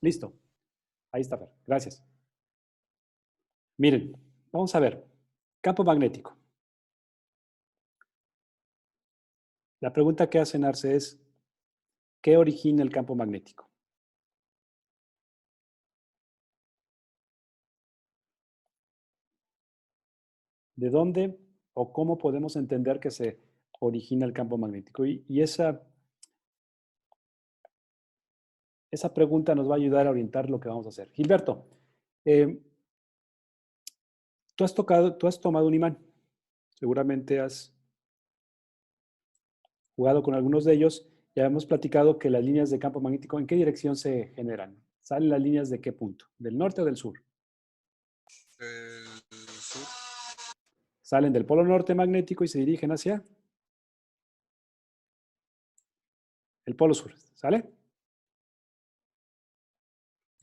Listo. Ahí está, Fer. Gracias. Miren, vamos a ver. Campo magnético. La pregunta que hacen Arce es, ¿qué origina el campo magnético? ¿De dónde o cómo podemos entender que se origina el campo magnético? Y esa pregunta nos va a ayudar a orientar lo que vamos a hacer. Gilberto, eh, tú has tomado un imán. Seguramente has jugado con algunos de ellos. Ya hemos platicado que las líneas de campo magnético, ¿en qué dirección se generan? ¿Salen las líneas de qué punto? ¿Del norte o del sur? El sur. Salen del polo norte magnético y se dirigen hacia el polo sur. ¿Sale?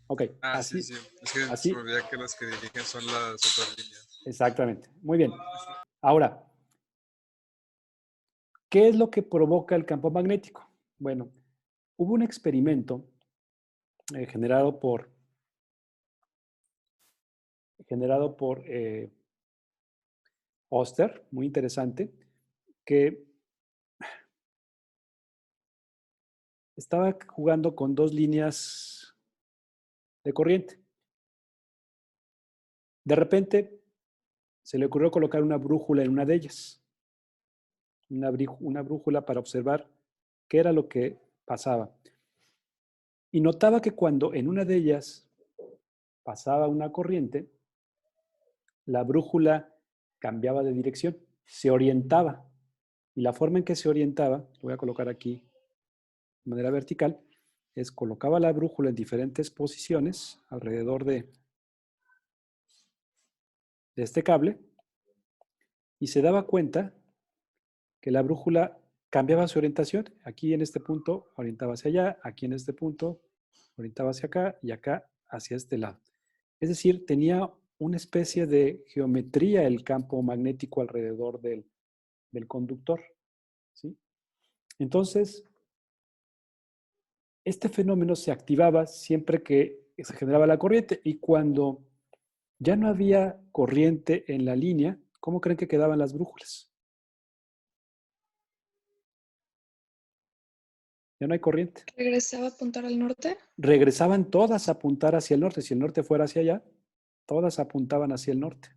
Ok, Ah, sí, así, sí. Es que se me así, olvida que las que dirigen son las otras líneas. exactamente. Muy bien. Ahora, ¿qué es lo que provoca el campo magnético? Bueno, hubo un experimento generado por Oster, muy interesante, que estaba jugando con dos líneas de corriente. De repente se le ocurrió colocar una brújula en una de ellas, una brújula para observar qué era lo que pasaba. Y notaba que cuando en una de ellas pasaba una corriente, la brújula cambiaba de dirección, se orientaba. Y la forma en que se orientaba, lo voy a colocar aquí de manera vertical, es colocaba la brújula en diferentes posiciones alrededor de este cable y se daba cuenta que la brújula cambiaba su orientación. Aquí en este punto orientaba hacia allá, aquí en este punto orientaba hacia acá y acá hacia este lado. Es decir, tenía una especie de geometría el campo magnético alrededor del conductor, ¿sí? Entonces, este fenómeno se activaba siempre que se generaba la corriente y cuando ya no había corriente en la línea, ¿cómo creen que quedaban las brújulas? Ya no hay corriente. ¿Regresaba a apuntar al norte? Regresaban todas a apuntar hacia el norte. Si el norte fuera hacia allá, todas apuntaban hacia el norte.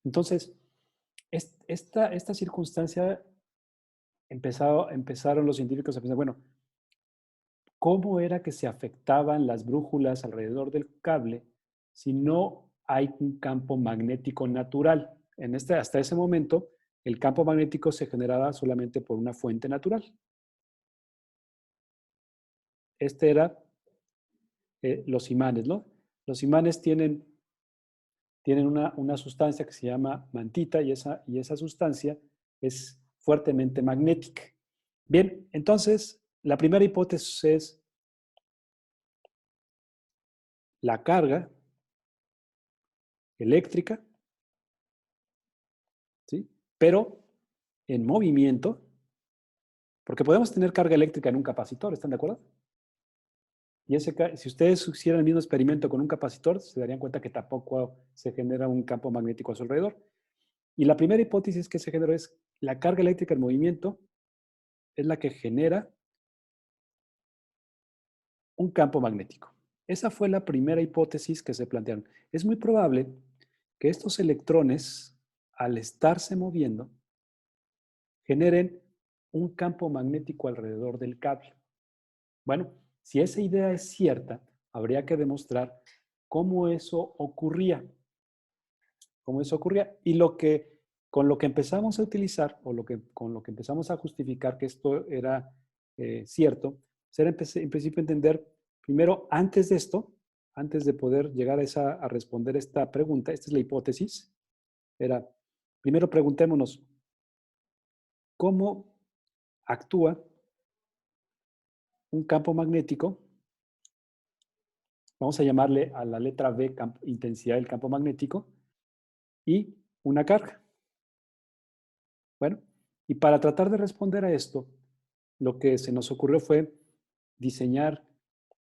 Entonces, esta circunstancia empezaron los científicos a pensar, bueno, ¿cómo era que se afectaban las brújulas alrededor del cable si no hay un campo magnético natural? Hasta ese momento, el campo magnético se generaba solamente por una fuente natural. Este era los imanes, ¿no? Los imanes tienen una sustancia que se llama mantita y esa sustancia es fuertemente magnética. Bien, entonces, la primera hipótesis es la carga eléctrica, ¿sí? Pero en movimiento, porque podemos tener carga eléctrica en un capacitor, ¿están de acuerdo? Y si ustedes hicieran el mismo experimento con un capacitor, se darían cuenta que tampoco se genera un campo magnético a su alrededor. Y la primera hipótesis que se generó es la carga eléctrica en movimiento es la que genera un campo magnético. Esa fue la primera hipótesis que se plantearon. Es muy probable que estos electrones, al estarse moviendo, generen un campo magnético alrededor del cable. Bueno, si esa idea es cierta, habría que demostrar cómo eso ocurría. Cómo eso ocurría. Y con lo que empezamos a utilizar, o con lo que empezamos a justificar que esto era cierto, era en principio entender, primero, antes de esto, antes de poder llegar a responder esta pregunta, esta es la hipótesis, era, primero preguntémonos, ¿cómo actúa un campo magnético? Vamos a llamarle a la letra B intensidad del campo magnético y una carga. Bueno, y para tratar de responder a esto, lo que se nos ocurrió fue diseñar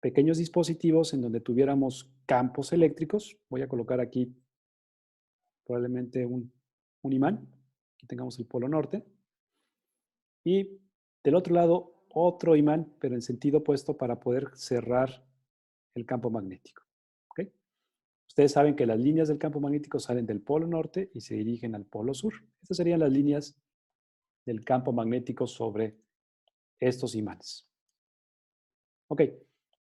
pequeños dispositivos en donde tuviéramos campos eléctricos. Voy a colocar aquí probablemente un imán. Aquí tengamos el polo norte. Y del otro lado, otro imán, pero en sentido opuesto para poder cerrar el campo magnético. ¿Ok? Ustedes saben que las líneas del campo magnético salen del polo norte y se dirigen al polo sur. Estas serían las líneas del campo magnético sobre estos imanes. Ok,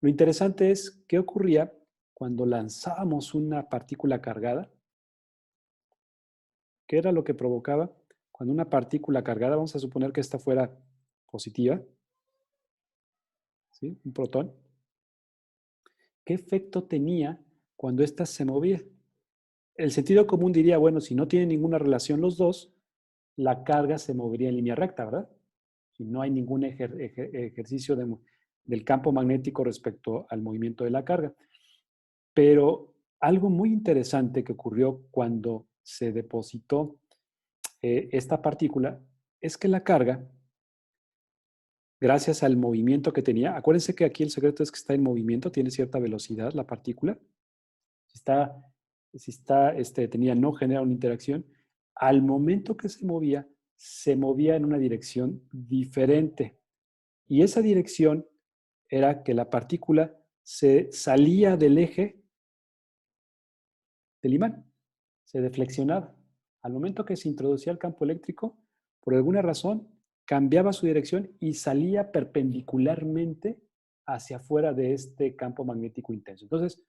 lo interesante es qué ocurría cuando lanzábamos una partícula cargada. ¿Qué era lo que provocaba? Cuando una partícula cargada, vamos a suponer que esta fuera positiva, ¿sí? Un protón. ¿Qué efecto tenía cuando ésta se movía? El sentido común diría, bueno, si no tienen ninguna relación los dos, la carga se movería en línea recta, ¿verdad? Si no hay ningún ejercicio del campo magnético respecto al movimiento de la carga. Pero algo muy interesante que ocurrió cuando se depositó esta partícula es que la carga, gracias al movimiento que tenía, acuérdense que aquí el secreto es que está en movimiento, tiene cierta velocidad la partícula. Si tenía no genera una interacción, al momento que se movía en una dirección diferente. Y esa dirección era que la partícula se salía del eje del imán, se deflexionaba. Al momento que se introducía el campo eléctrico, por alguna razón, cambiaba su dirección y salía perpendicularmente hacia afuera de este campo magnético intenso. Entonces,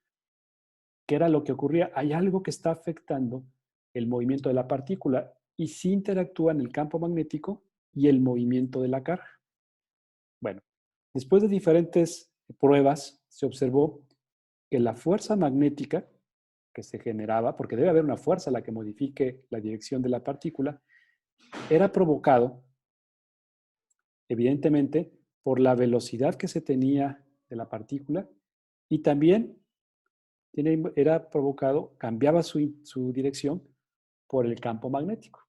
¿qué era lo que ocurría? Hay algo que está afectando el movimiento de la partícula y sí interactúan el campo magnético y el movimiento de la carga. Bueno, después de diferentes pruebas, se observó que la fuerza magnética que se generaba, porque debe haber una fuerza la que modifique la dirección de la partícula, era provocado, evidentemente, por la velocidad que se tenía de la partícula y también era provocado, cambiaba su dirección por el campo magnético.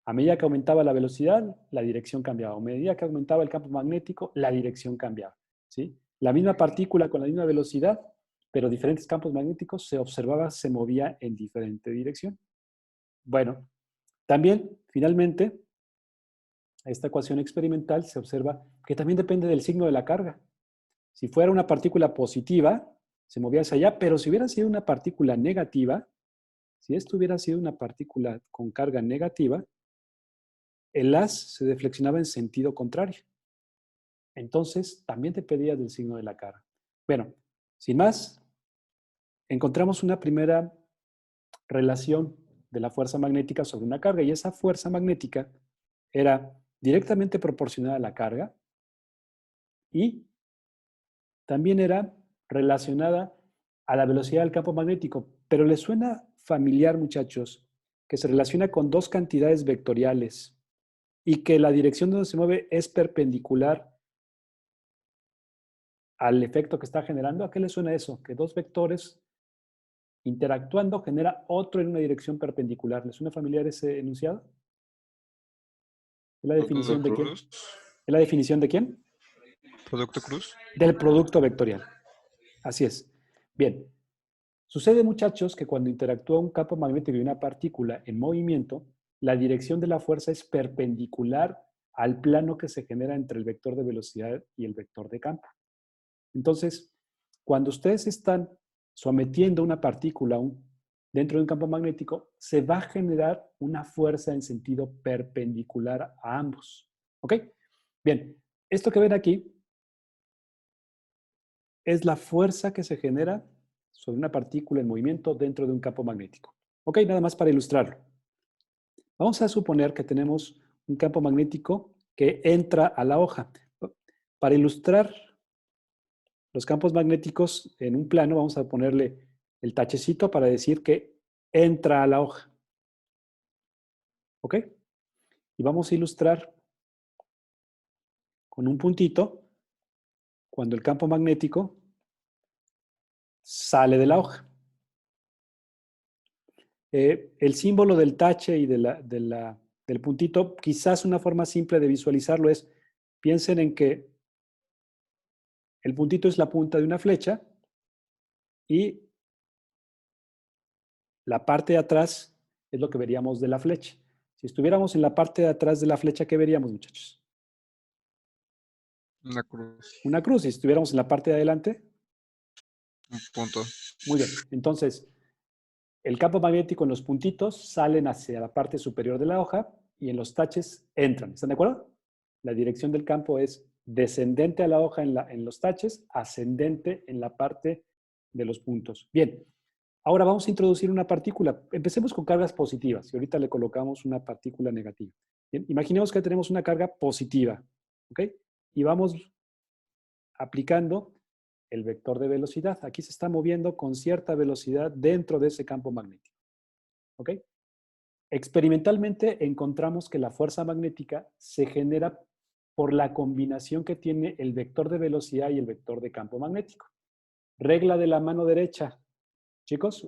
A medida que aumentaba la velocidad, la dirección cambiaba. A medida que aumentaba el campo magnético, la dirección cambiaba. ¿Sí? La misma partícula con la misma velocidad, pero diferentes campos magnéticos, se observaba, se movía en diferente dirección. Bueno, también, finalmente, esta ecuación experimental se observa que también depende del signo de la carga. Si fuera una partícula positiva, se movía hacia allá, pero si hubiera sido una partícula negativa, si esto hubiera sido una partícula con carga negativa, el haz se deflexionaba en sentido contrario. Entonces, también dependía del signo de la carga. Bueno, sin más, encontramos una primera relación de la fuerza magnética sobre una carga y esa fuerza magnética era directamente proporcional a la carga y también era relacionada a la velocidad del campo magnético. Pero ¿les suena familiar, muchachos, que se relaciona con dos cantidades vectoriales y que la dirección donde se mueve es perpendicular al efecto que está generando? ¿A qué les suena eso? Que dos vectores interactuando genera otro en una dirección perpendicular. ¿Les suena familiar ese enunciado? ¿Es la definición de quién? Cruz. ¿Es la definición de quién? Producto Cruz. Del producto vectorial. Así es. Bien. Sucede, muchachos, que cuando interactúa un campo magnético y una partícula en movimiento, la dirección de la fuerza es perpendicular al plano que se genera entre el vector de velocidad y el vector de campo. Entonces, cuando ustedes están sometiendo una partícula dentro de un campo magnético, se va a generar una fuerza en sentido perpendicular a ambos. ¿Ok? Bien, esto que ven aquí es la fuerza que se genera sobre una partícula en movimiento dentro de un campo magnético. Ok, nada más para ilustrarlo. Vamos a suponer que tenemos un campo magnético que entra a la hoja. Para ilustrar los campos magnéticos en un plano, vamos a ponerle el tachecito para decir que entra a la hoja. ¿Ok? Y vamos a ilustrar con un puntito cuando el campo magnético sale de la hoja. El símbolo del tache y del puntito, quizás una forma simple de visualizarlo es, piensen en que El puntito es la punta de una flecha y la parte de atrás es lo que veríamos de la flecha. Si estuviéramos en la parte de atrás de la flecha, ¿qué veríamos, muchachos? Una cruz. Una cruz. Si estuviéramos en la parte de adelante, Un punto. muy bien. Entonces, el campo magnético en los puntitos salen hacia la parte superior de la hoja y en los taches entran. ¿Están de acuerdo? La dirección del campo es descendente a la hoja en los taches, ascendente en la parte de los puntos. Bien, ahora vamos a introducir una partícula. Empecemos con cargas positivas y ahorita le colocamos una partícula negativa. Bien, imaginemos que tenemos una carga positiva, ¿ok? Y vamos aplicando el vector de velocidad. Aquí se está moviendo con cierta velocidad dentro de ese campo magnético. ¿Ok? Experimentalmente encontramos que la fuerza magnética se genera por la combinación que tiene el vector de velocidad y el vector de campo magnético. Regla de la mano derecha. Chicos,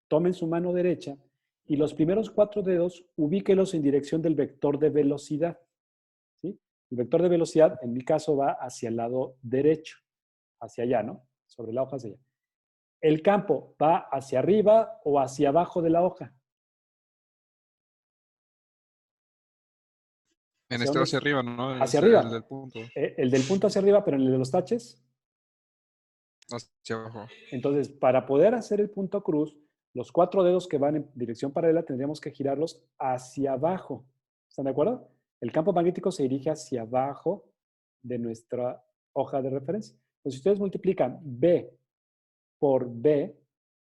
tomen su mano derecha y los primeros 4 dedos ubíquelos en dirección del vector de velocidad. ¿Sí? El vector de velocidad, en mi caso, va hacia el lado derecho, hacia allá, ¿no? Sobre la hoja hacia allá. ¿El campo va hacia arriba o hacia abajo de la hoja? En ¿Hacia este dónde? va hacia arriba, ¿no? Hacia El arriba. del punto. El del punto hacia arriba, pero en el de los taches. Hacia abajo. Entonces, para poder hacer el punto cruz, los 4 dedos que van en dirección paralela tendríamos que girarlos hacia abajo. ¿Están de acuerdo? El campo magnético se dirige hacia abajo de nuestra hoja de referencia. Entonces, si ustedes multiplican B por B,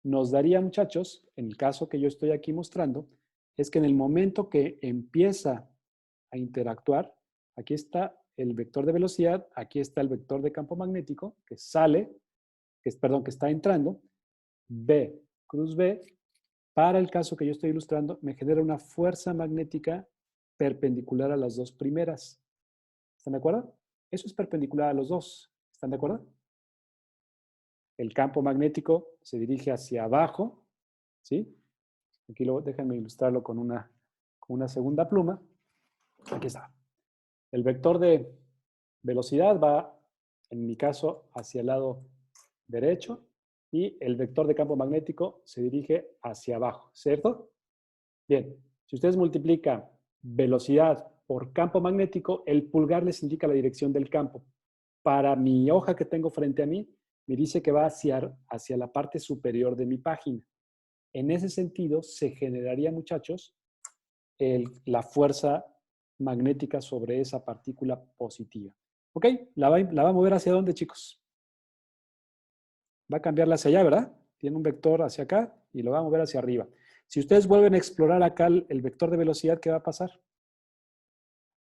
nos daría, muchachos, en el caso que yo estoy aquí mostrando, es que en el momento que empieza a interactuar, aquí está el vector de velocidad, aquí está el vector de campo magnético, que sale, que está entrando, B cruz B, para el caso que yo estoy ilustrando, me genera una fuerza magnética perpendicular a las dos primeras. ¿Están de acuerdo? Eso es perpendicular a los dos. ¿Están de acuerdo? El campo magnético se dirige hacia abajo, ¿sí? Aquí déjenme ilustrarlo con una segunda pluma. Aquí está. El vector de velocidad va, en mi caso, hacia el lado derecho y el vector de campo magnético se dirige hacia abajo, ¿cierto? Bien, si ustedes multiplican velocidad por campo magnético, el pulgar les indica la dirección del campo. Para mi hoja que tengo frente a mí, me dice que va hacia la parte superior de mi página. En ese sentido, se generaría, muchachos, la fuerza magnética sobre esa partícula positiva. ¿Ok? ¿La va a mover hacia dónde, chicos? Va a cambiarla hacia allá, ¿verdad? Tiene un vector hacia acá y lo va a mover hacia arriba. Si ustedes vuelven a explorar acá el vector de velocidad, ¿qué va a pasar?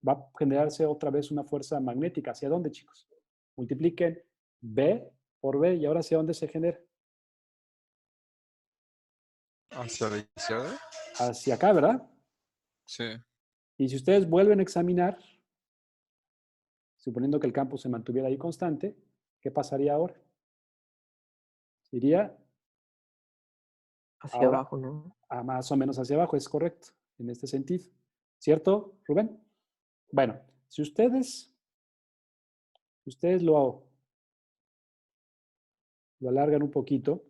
Va a generarse otra vez una fuerza magnética. ¿Hacia dónde, chicos? Multipliquen B por B y ahora ¿hacia dónde se genera? ¿Hacia la izquierda? Hacia acá, ¿verdad? Sí. Y si ustedes vuelven a examinar, suponiendo que el campo se mantuviera ahí constante, ¿qué pasaría ahora? Iría Hacia ahora abajo, ¿no? a más o menos hacia abajo, es correcto, en este sentido. ¿Cierto, Rubén? Bueno, si ustedes lo alargan un poquito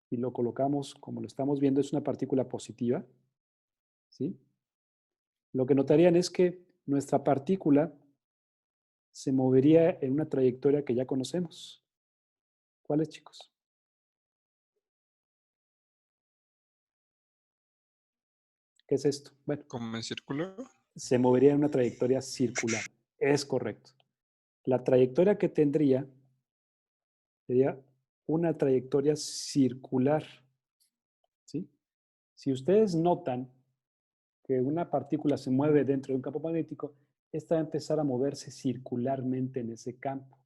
y lo colocamos como lo estamos viendo, es una partícula positiva, ¿sí? Lo que notarían es que nuestra partícula se movería en una trayectoria que ya conocemos. ¿Cuál es, chicos? ¿Qué es esto? Bueno, ¿Como en círculo? se movería en una trayectoria circular. Es correcto. La trayectoria que tendría sería una trayectoria circular, ¿sí? Si ustedes notan que una partícula se mueve dentro de un campo magnético, esta va a empezar a moverse circularmente en ese campo,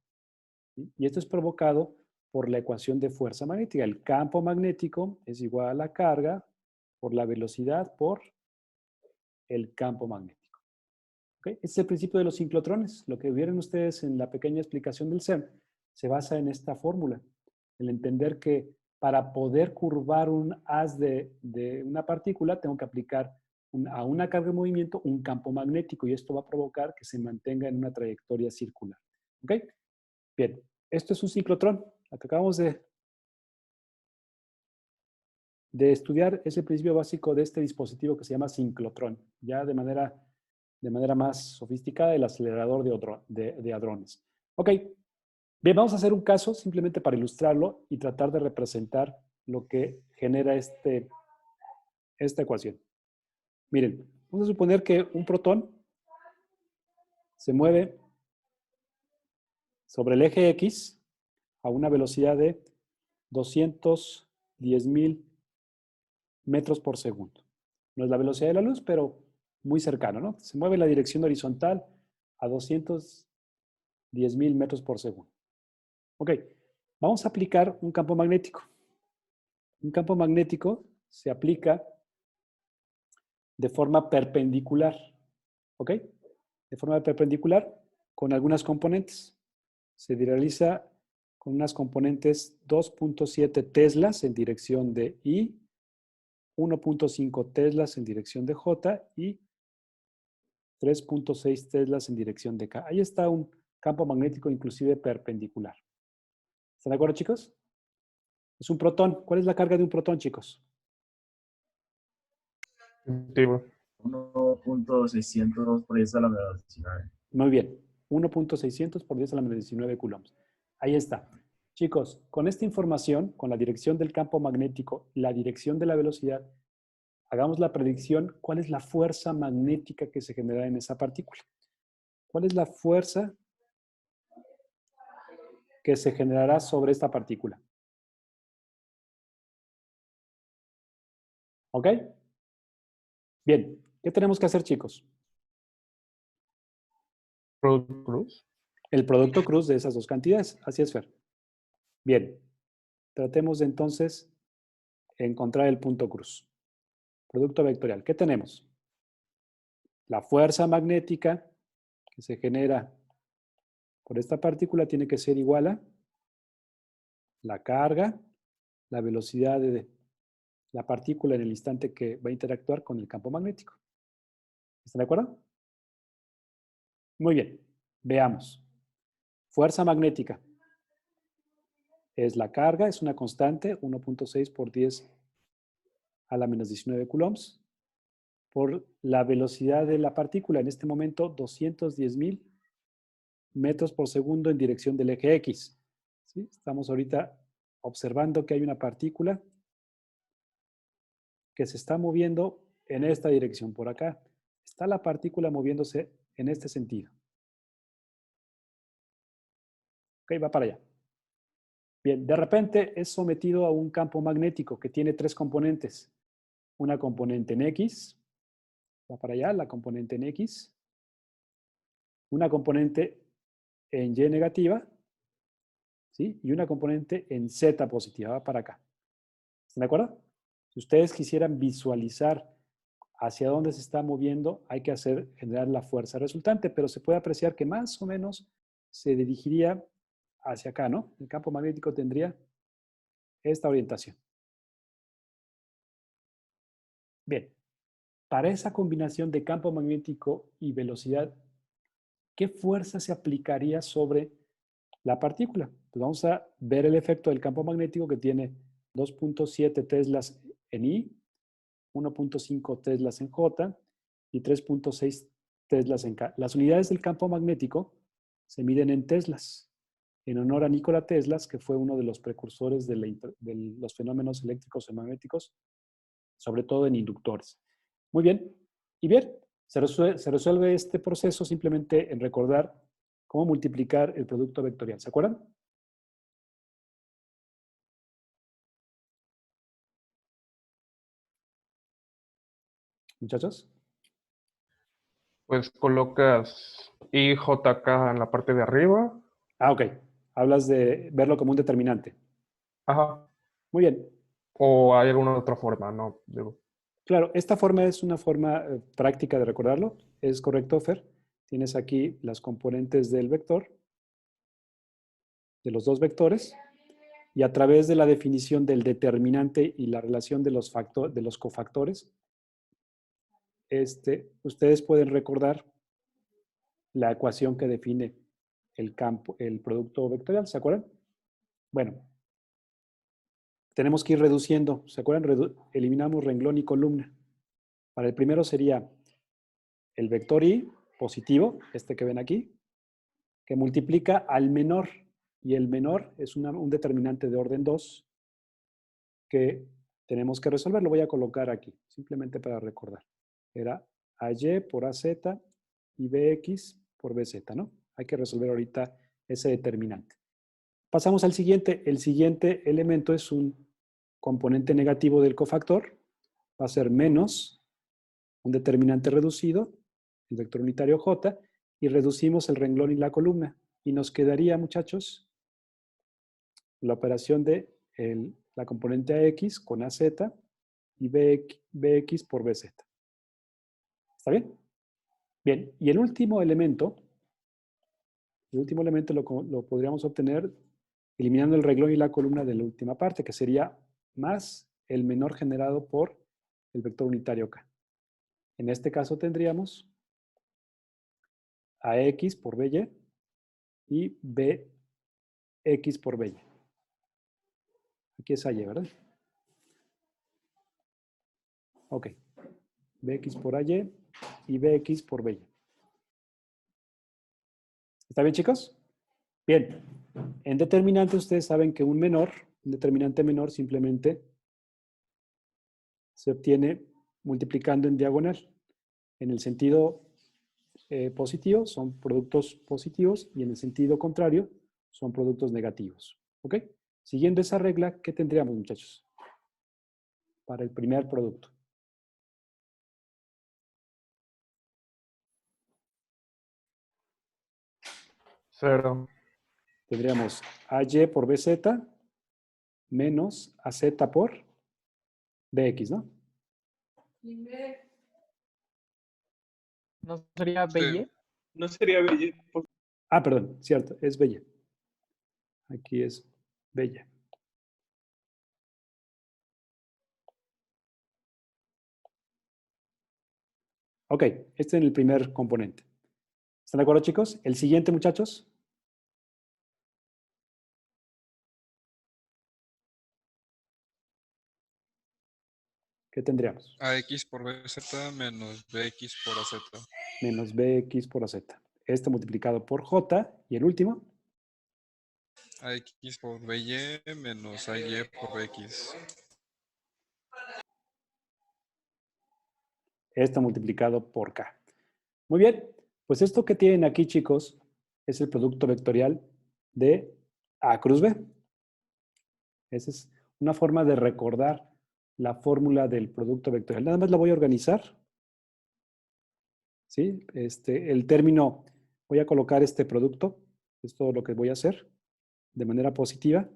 ¿sí? Y esto es provocado por la ecuación de fuerza magnética. El campo magnético es igual a la carga por la velocidad por el campo magnético. ¿Okay? Este es el principio de los ciclotrones. Lo que vieron ustedes en la pequeña explicación del CERN se basa en esta fórmula. El entender que para poder curvar un haz de una partícula tengo que aplicar a una carga de movimiento un campo magnético y esto va a provocar que se mantenga en una trayectoria circular. ¿Ok? Bien, esto es un ciclotrón. Lo que acabamos de estudiar es el principio básico de este dispositivo que se llama ciclotrón, ya de manera más sofisticada, el acelerador de hadrones. Ok, bien, vamos a hacer un caso simplemente para ilustrarlo y tratar de representar lo que genera esta ecuación. Miren, vamos a suponer que un protón se mueve sobre el eje X a una velocidad de 210,000 metros por segundo. No es la velocidad de la luz, pero muy cercano, ¿no? Se mueve en la dirección horizontal a 210,000 metros por segundo. Ok, vamos a aplicar un campo magnético. Un campo magnético se aplica de forma perpendicular, ¿ok? De forma perpendicular con algunas componentes. Se realiza con unas componentes 2.7 teslas en dirección de I, 1.5 teslas en dirección de J y 3.6 teslas en dirección de K. Ahí está un campo magnético inclusive perpendicular. ¿Están de acuerdo, chicos? Es un protón. ¿Cuál es la carga de un protón, chicos? Positivo. 1.600 por 10 a la menos 19. Muy bien. 1.600 por 10 a la menos 19 coulombs. Ahí está. Chicos, con esta información, con la dirección del campo magnético, la dirección de la velocidad, hagamos la predicción, ¿cuál es la fuerza magnética que se genera en esa partícula? ¿Cuál es la fuerza que se generará sobre esta partícula? ¿Ok? Bien, ¿qué tenemos que hacer, chicos? Producto cruz. El producto cruz de esas dos cantidades. Así es, Fer. Bien, tratemos de entonces encontrar el punto cruz. Producto vectorial. ¿Qué tenemos? La fuerza magnética que se genera por esta partícula tiene que ser igual a la carga, la velocidad de la partícula en el instante que va a interactuar con el campo magnético. ¿Están de acuerdo? Muy bien, veamos. Fuerza magnética es la carga, es una constante, 1.6 por 10 a la menos 19 coulombs, por la velocidad de la partícula, en este momento 210,000 metros por segundo en dirección del eje X. ¿Sí? Estamos ahorita observando que hay una partícula que se está moviendo en esta dirección por acá. Está la partícula moviéndose en este sentido. Ok, va para allá. Bien, de repente es sometido a un campo magnético que tiene tres componentes. Una componente en X, va para allá, la componente en X. Una componente en Y negativa, ¿sí? Y una componente en Z positiva, va para acá. ¿Están de acuerdo? Si ustedes quisieran visualizar hacia dónde se está moviendo, hay que generar la fuerza resultante, pero se puede apreciar que más o menos se dirigiría hacia acá, ¿no? El campo magnético tendría esta orientación. Bien, para esa combinación de campo magnético y velocidad, ¿qué fuerza se aplicaría sobre la partícula? Pues vamos a ver el efecto del campo magnético que tiene 2.7 teslas en I, 1.5 teslas en J y 3.6 teslas en K. Las unidades del campo magnético se miden en teslas, en honor a Nikola Tesla, que fue uno de los precursores de los fenómenos eléctricos y magnéticos, sobre todo en inductores. Muy bien. Y bien, se resuelve este proceso simplemente en recordar cómo multiplicar el producto vectorial. ¿Se acuerdan? Muchachos. Pues colocas IJK en la parte de arriba. Ah, ok. Hablas de verlo como un determinante. Ajá. Muy bien. O hay alguna otra forma, ¿no? Digo. Claro, esta forma es una forma práctica de recordarlo. Es correcto, Fer. Tienes aquí las componentes del vector, de los dos vectores, y a través de la definición del determinante y la relación de los cofactores, ustedes pueden recordar la ecuación que define el campo, el producto vectorial, ¿se acuerdan? Bueno, tenemos que ir reduciendo, ¿se acuerdan? Eliminamos renglón y columna. Para el primero sería el vector I positivo, este que ven aquí, que multiplica al menor, y el menor es un determinante de orden 2 que tenemos que resolver. Lo voy a colocar aquí, simplemente para recordar. Era AY por AZ y BX por BZ, ¿no? Hay que resolver ahorita ese determinante. Pasamos al siguiente. El siguiente elemento es un componente negativo del cofactor. Va a ser menos un determinante reducido, el vector unitario J, y reducimos el renglón y la columna. Y nos quedaría, muchachos, la operación de la componente AX con AZ y BX por BZ. ¿Está bien? Bien, y el último elemento lo podríamos obtener eliminando el renglón y la columna de la última parte, que sería más el menor generado por el vector unitario K. En este caso tendríamos AX por BY y BX por BY. Aquí es AY, ¿verdad? Ok. BX por AY y BX por BY. ¿Está bien, chicos? Bien. En determinante ustedes saben que un determinante menor simplemente se obtiene multiplicando en diagonal. En el sentido positivo son productos positivos y en el sentido contrario son productos negativos. ¿Ok? Siguiendo esa regla, ¿qué tendríamos, muchachos? Para el primer producto. Cero. Tendríamos AY por BZ menos AZ por BX, ¿no? ¿No sería Sí. BY? No sería bello. Ah, perdón, cierto, es BY. Aquí es BY. Ok, este es el primer componente. ¿Están de acuerdo, chicos? El siguiente, muchachos. ¿Qué tendríamos? AX por BZ menos BX por AZ. Menos BX por AZ. Este multiplicado por J. ¿Y el último? AX por BY menos AY por BX. Este multiplicado por K. Muy bien, pues esto que tienen aquí, chicos, es el producto vectorial de A cruz B. Esa es una forma de recordar la fórmula del producto vectorial. Nada más la voy a organizar. ¿Sí? El término, voy a colocar este producto, es todo lo que voy a hacer, de manera positiva,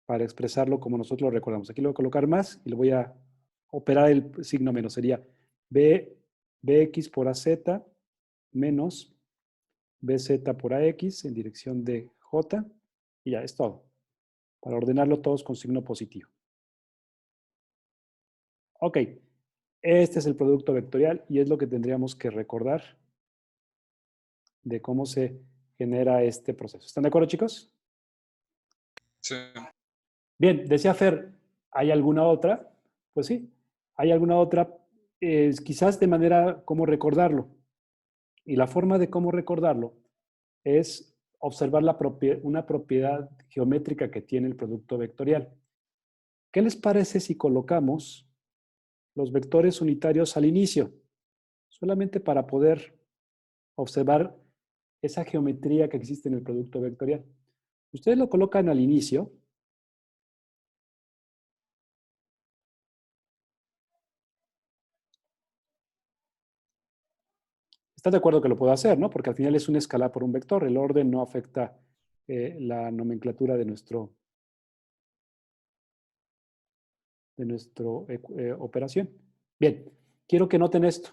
para expresarlo como nosotros lo recordamos. Aquí lo voy a colocar más y le voy a operar el signo menos. Sería BX por AZ menos BZ por AX en dirección de J. Y ya, es todo. Para ordenarlo todos con signo positivo. Ok. Este es el producto vectorial y es lo que tendríamos que recordar de cómo se genera este proceso. ¿Están de acuerdo, chicos? Sí. Bien, decía Fer, ¿hay alguna otra? Pues sí, hay alguna otra, quizás de manera cómo recordarlo. Y la forma de cómo recordarlo es observar una propiedad geométrica que tiene el producto vectorial. ¿Qué les parece si colocamos los vectores unitarios al inicio? Solamente para poder observar esa geometría que existe en el producto vectorial. Ustedes lo colocan al inicio. ¿Estás de acuerdo que lo puedo hacer, no? Porque al final es un escalar por un vector. El orden no afecta la nomenclatura de nuestra operación. Bien, quiero que noten esto.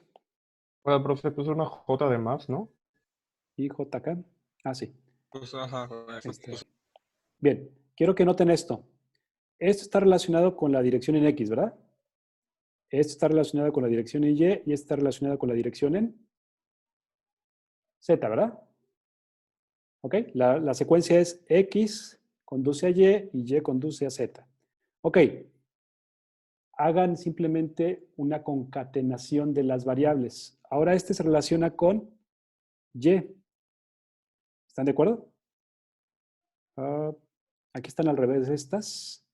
Bueno, pero se puso una J de más, ¿no? Y JK. Ah, sí. Pues, ajá, Bien, quiero que noten esto. Esto está relacionado con la dirección en X, ¿verdad? Esto está relacionado con la dirección en Y y esto está relacionado con la dirección en Z, ¿verdad? ¿Ok? La secuencia es X conduce a Y y Y conduce a Z. Ok. Hagan simplemente una concatenación de las variables. Ahora este se relaciona con Y. ¿Están de acuerdo? Aquí están al revés estas.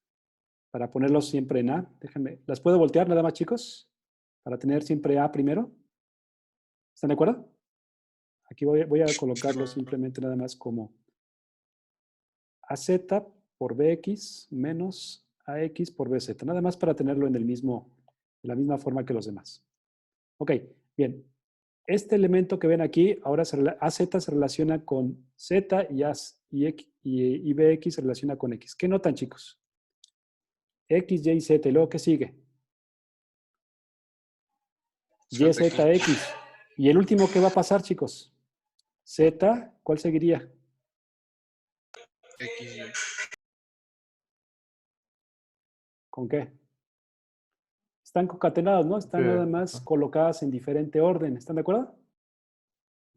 Para ponerlos siempre en A. Déjenme. ¿Las puedo voltear nada más, chicos? Para tener siempre A primero. ¿Están de acuerdo? Aquí voy a colocarlo simplemente nada más como AZ por BX menos AX por BZ. Nada más para tenerlo en la misma forma que los demás. Ok, bien. Este elemento que ven aquí, ahora AZ se relaciona con Z y BX se relaciona con X. ¿Qué notan, chicos? X, Y, Z. ¿Y luego qué sigue? Y, Z, X. ¿Y el último qué va a pasar, chicos? Z, ¿cuál seguiría? X, Y. ¿Con qué? Están concatenadas, ¿no? Están nada más colocadas en diferente orden. ¿Están de acuerdo?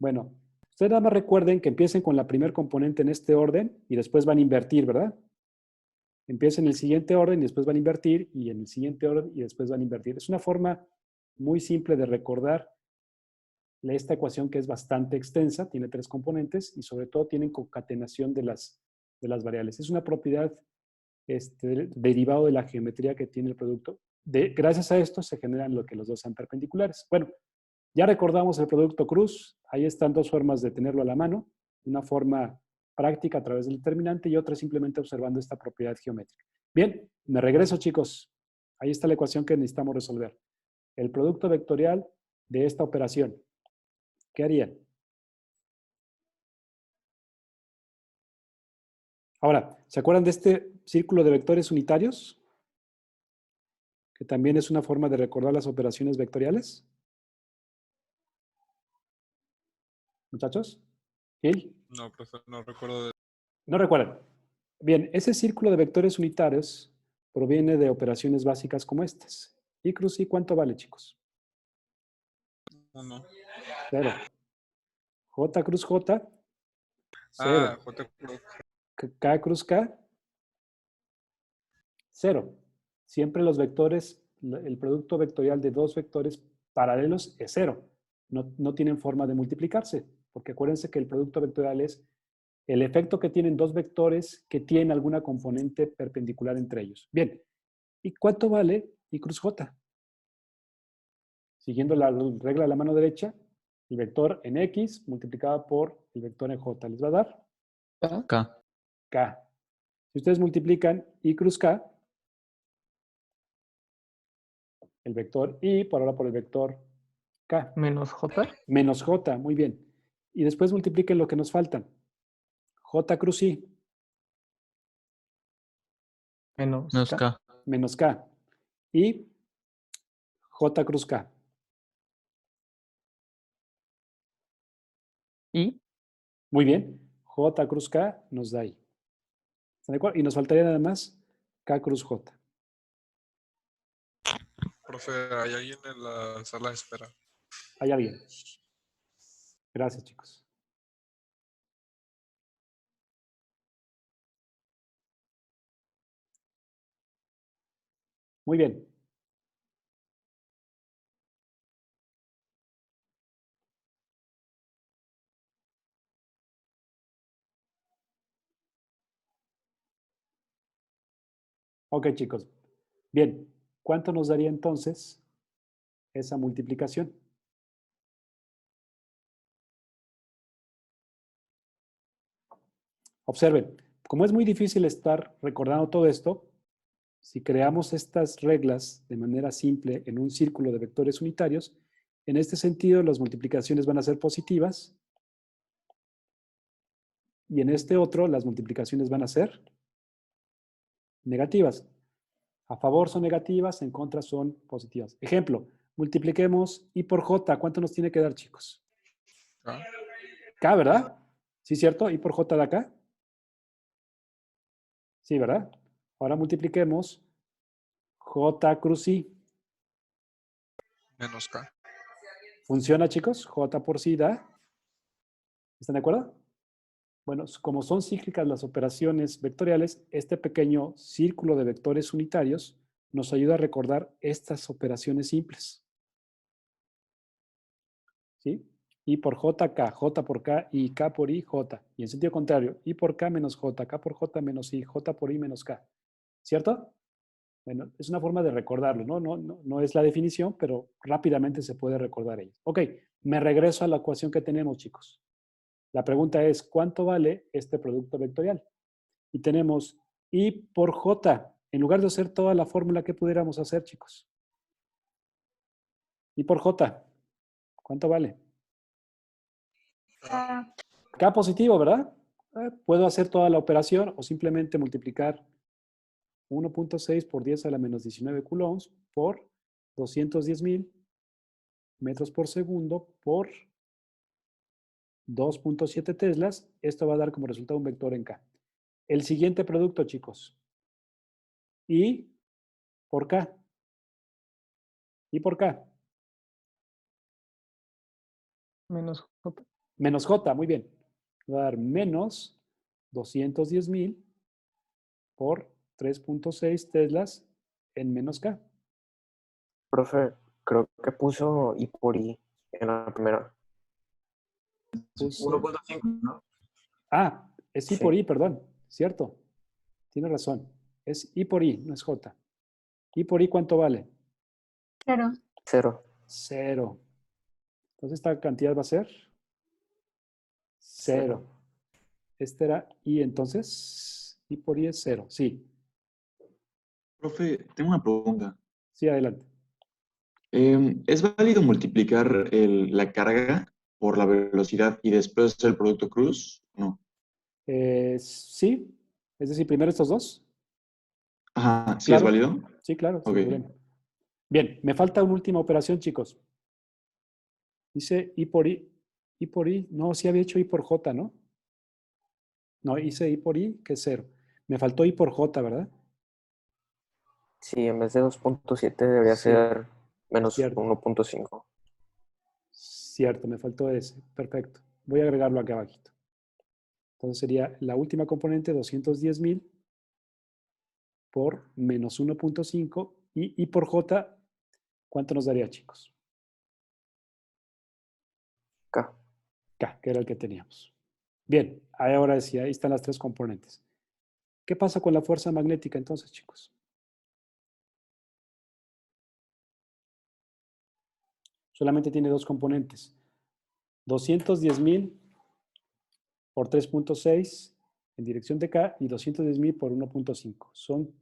Bueno, ustedes nada más recuerden que empiecen con la primer componente en este orden y después van a invertir, ¿verdad? Empiecen en el siguiente orden y después van a invertir y en el siguiente orden y después van a invertir. Es una forma muy simple de recordar esta ecuación que es bastante extensa, tiene 3 componentes y sobre todo tienen concatenación de las variables. Es una propiedad derivado de la geometría que tiene el producto. Gracias a esto se generan lo que los dos sean perpendiculares. Bueno, ya recordamos el producto cruz. Ahí están 2 formas de tenerlo a la mano. Una forma práctica a través del determinante y otra simplemente observando esta propiedad geométrica. Bien, me regreso, chicos. Ahí está la ecuación que necesitamos resolver. El producto vectorial de esta operación. ¿Qué harían? Ahora, ¿se acuerdan de este círculo de vectores unitarios? Que también es una forma de recordar las operaciones vectoriales. Muchachos, ¿Gil? No, profe, no recuerdo de... No recuerdan. Bien, ese círculo de vectores unitarios proviene de operaciones básicas como estas. Y cruz I, ¿cuánto vale, chicos? 1. 0. J cruz J, 0. Ah, J cruz. K cruz K, 0. Siempre los vectores, el producto vectorial de 2 vectores paralelos es 0. No tienen forma de multiplicarse, porque acuérdense que el producto vectorial es el efecto que tienen 2 vectores que tienen alguna componente perpendicular entre ellos. Bien, ¿y cuánto vale I cruz J? Siguiendo la regla de la mano derecha, el vector en X multiplicado por el vector en J. ¿Les va a dar? K. K. Si ustedes multiplican I cruz K, el vector I por ahora por el vector K. Menos J. Menos J, muy bien. Y después multipliquen lo que nos faltan. J cruz I Menos Menos K. K. menos K. Y J cruz K. Y Muy bien. J cruz K nos da I. ¿Están de acuerdo? Y nos faltaría nada más K cruz J. Profe, hay alguien en la sala de espera. ¿Hay alguien? Gracias, chicos. Muy bien. Ok, chicos. Bien. ¿Cuánto nos daría entonces esa multiplicación? Observen, como es muy difícil estar recordando todo esto, si creamos estas reglas de manera simple en un círculo de vectores unitarios, en este sentido las multiplicaciones van a ser positivas y en este otro las multiplicaciones van a ser negativas. A favor son negativas, en contra son positivas. Ejemplo, multipliquemos I por J. ¿Cuánto nos tiene que dar, chicos? K. K, ¿verdad? ¿Sí, cierto? I por J da acá. Sí, ¿verdad? Ahora multipliquemos J cruz I. Menos K. ¿Funciona, chicos? J por sí da ¿Están de acuerdo? Bueno, como son cíclicas las operaciones vectoriales, este pequeño círculo de vectores unitarios nos ayuda a recordar estas operaciones simples. ¿Sí? I por J, K, J por K y K por I, J. Y en sentido contrario, I por K menos J, K por J menos I, J por I menos K. ¿Cierto? Bueno, es una forma de recordarlo, ¿no? No es la definición, pero rápidamente se puede recordar ello. Ok, me regreso a la ecuación que tenemos, chicos. La pregunta es, ¿cuánto vale este producto vectorial? Y tenemos I por J, en lugar de hacer toda la fórmula que pudiéramos hacer, chicos. I por J, ¿cuánto vale? K positivo, ¿verdad? Puedo hacer toda la operación o simplemente multiplicar 1.6 por 10 a la menos 19 coulombs por 210,000 metros por segundo por 2.7 teslas. Esto va a dar como resultado un vector en K. El siguiente producto, chicos. I por K. I por K. Menos J. Menos J, muy bien. Va a dar menos 210,000 por 3.6 teslas en menos K. Profe, creo que puso I por I en la primera. Puso- 1.5, ¿no? Ah, es I Sí. por I, perdón. Cierto. Tiene razón. Es I por I, no es J. I por I, ¿cuánto vale? Claro. 0. 0. Entonces, esta cantidad va a ser 0. Este era I, entonces, I por I es 0. Sí, Profe, tengo una pregunta. sí, adelante. ¿Es válido multiplicar la carga por la velocidad y después el producto cruz? No. Sí, es decir, primero estos dos. Ajá, ¿sí es Claro, válido? sí, claro, sin Ok. problema. Bien, me falta una última operación, chicos. Dice I por I. I por I, no, sí había hecho I por J, ¿no? No, hice I por I, que es 0. Me faltó I por J, ¿verdad? Sí, en vez de 2.7 debería Cierto, ser menos cierto, 1.5. cierto, me faltó ese. Perfecto. Voy a agregarlo acá abajito. Entonces sería la última componente, 210,000 por menos 1.5 y I por J, ¿cuánto nos daría, chicos? K. K, que era el que teníamos. Bien, ahora sí, ahí están las tres componentes. ¿Qué pasa con la fuerza magnética entonces, chicos? Solamente tiene dos componentes. 210,000 por 3.6 en dirección de K y 210,000 por 1.5. Son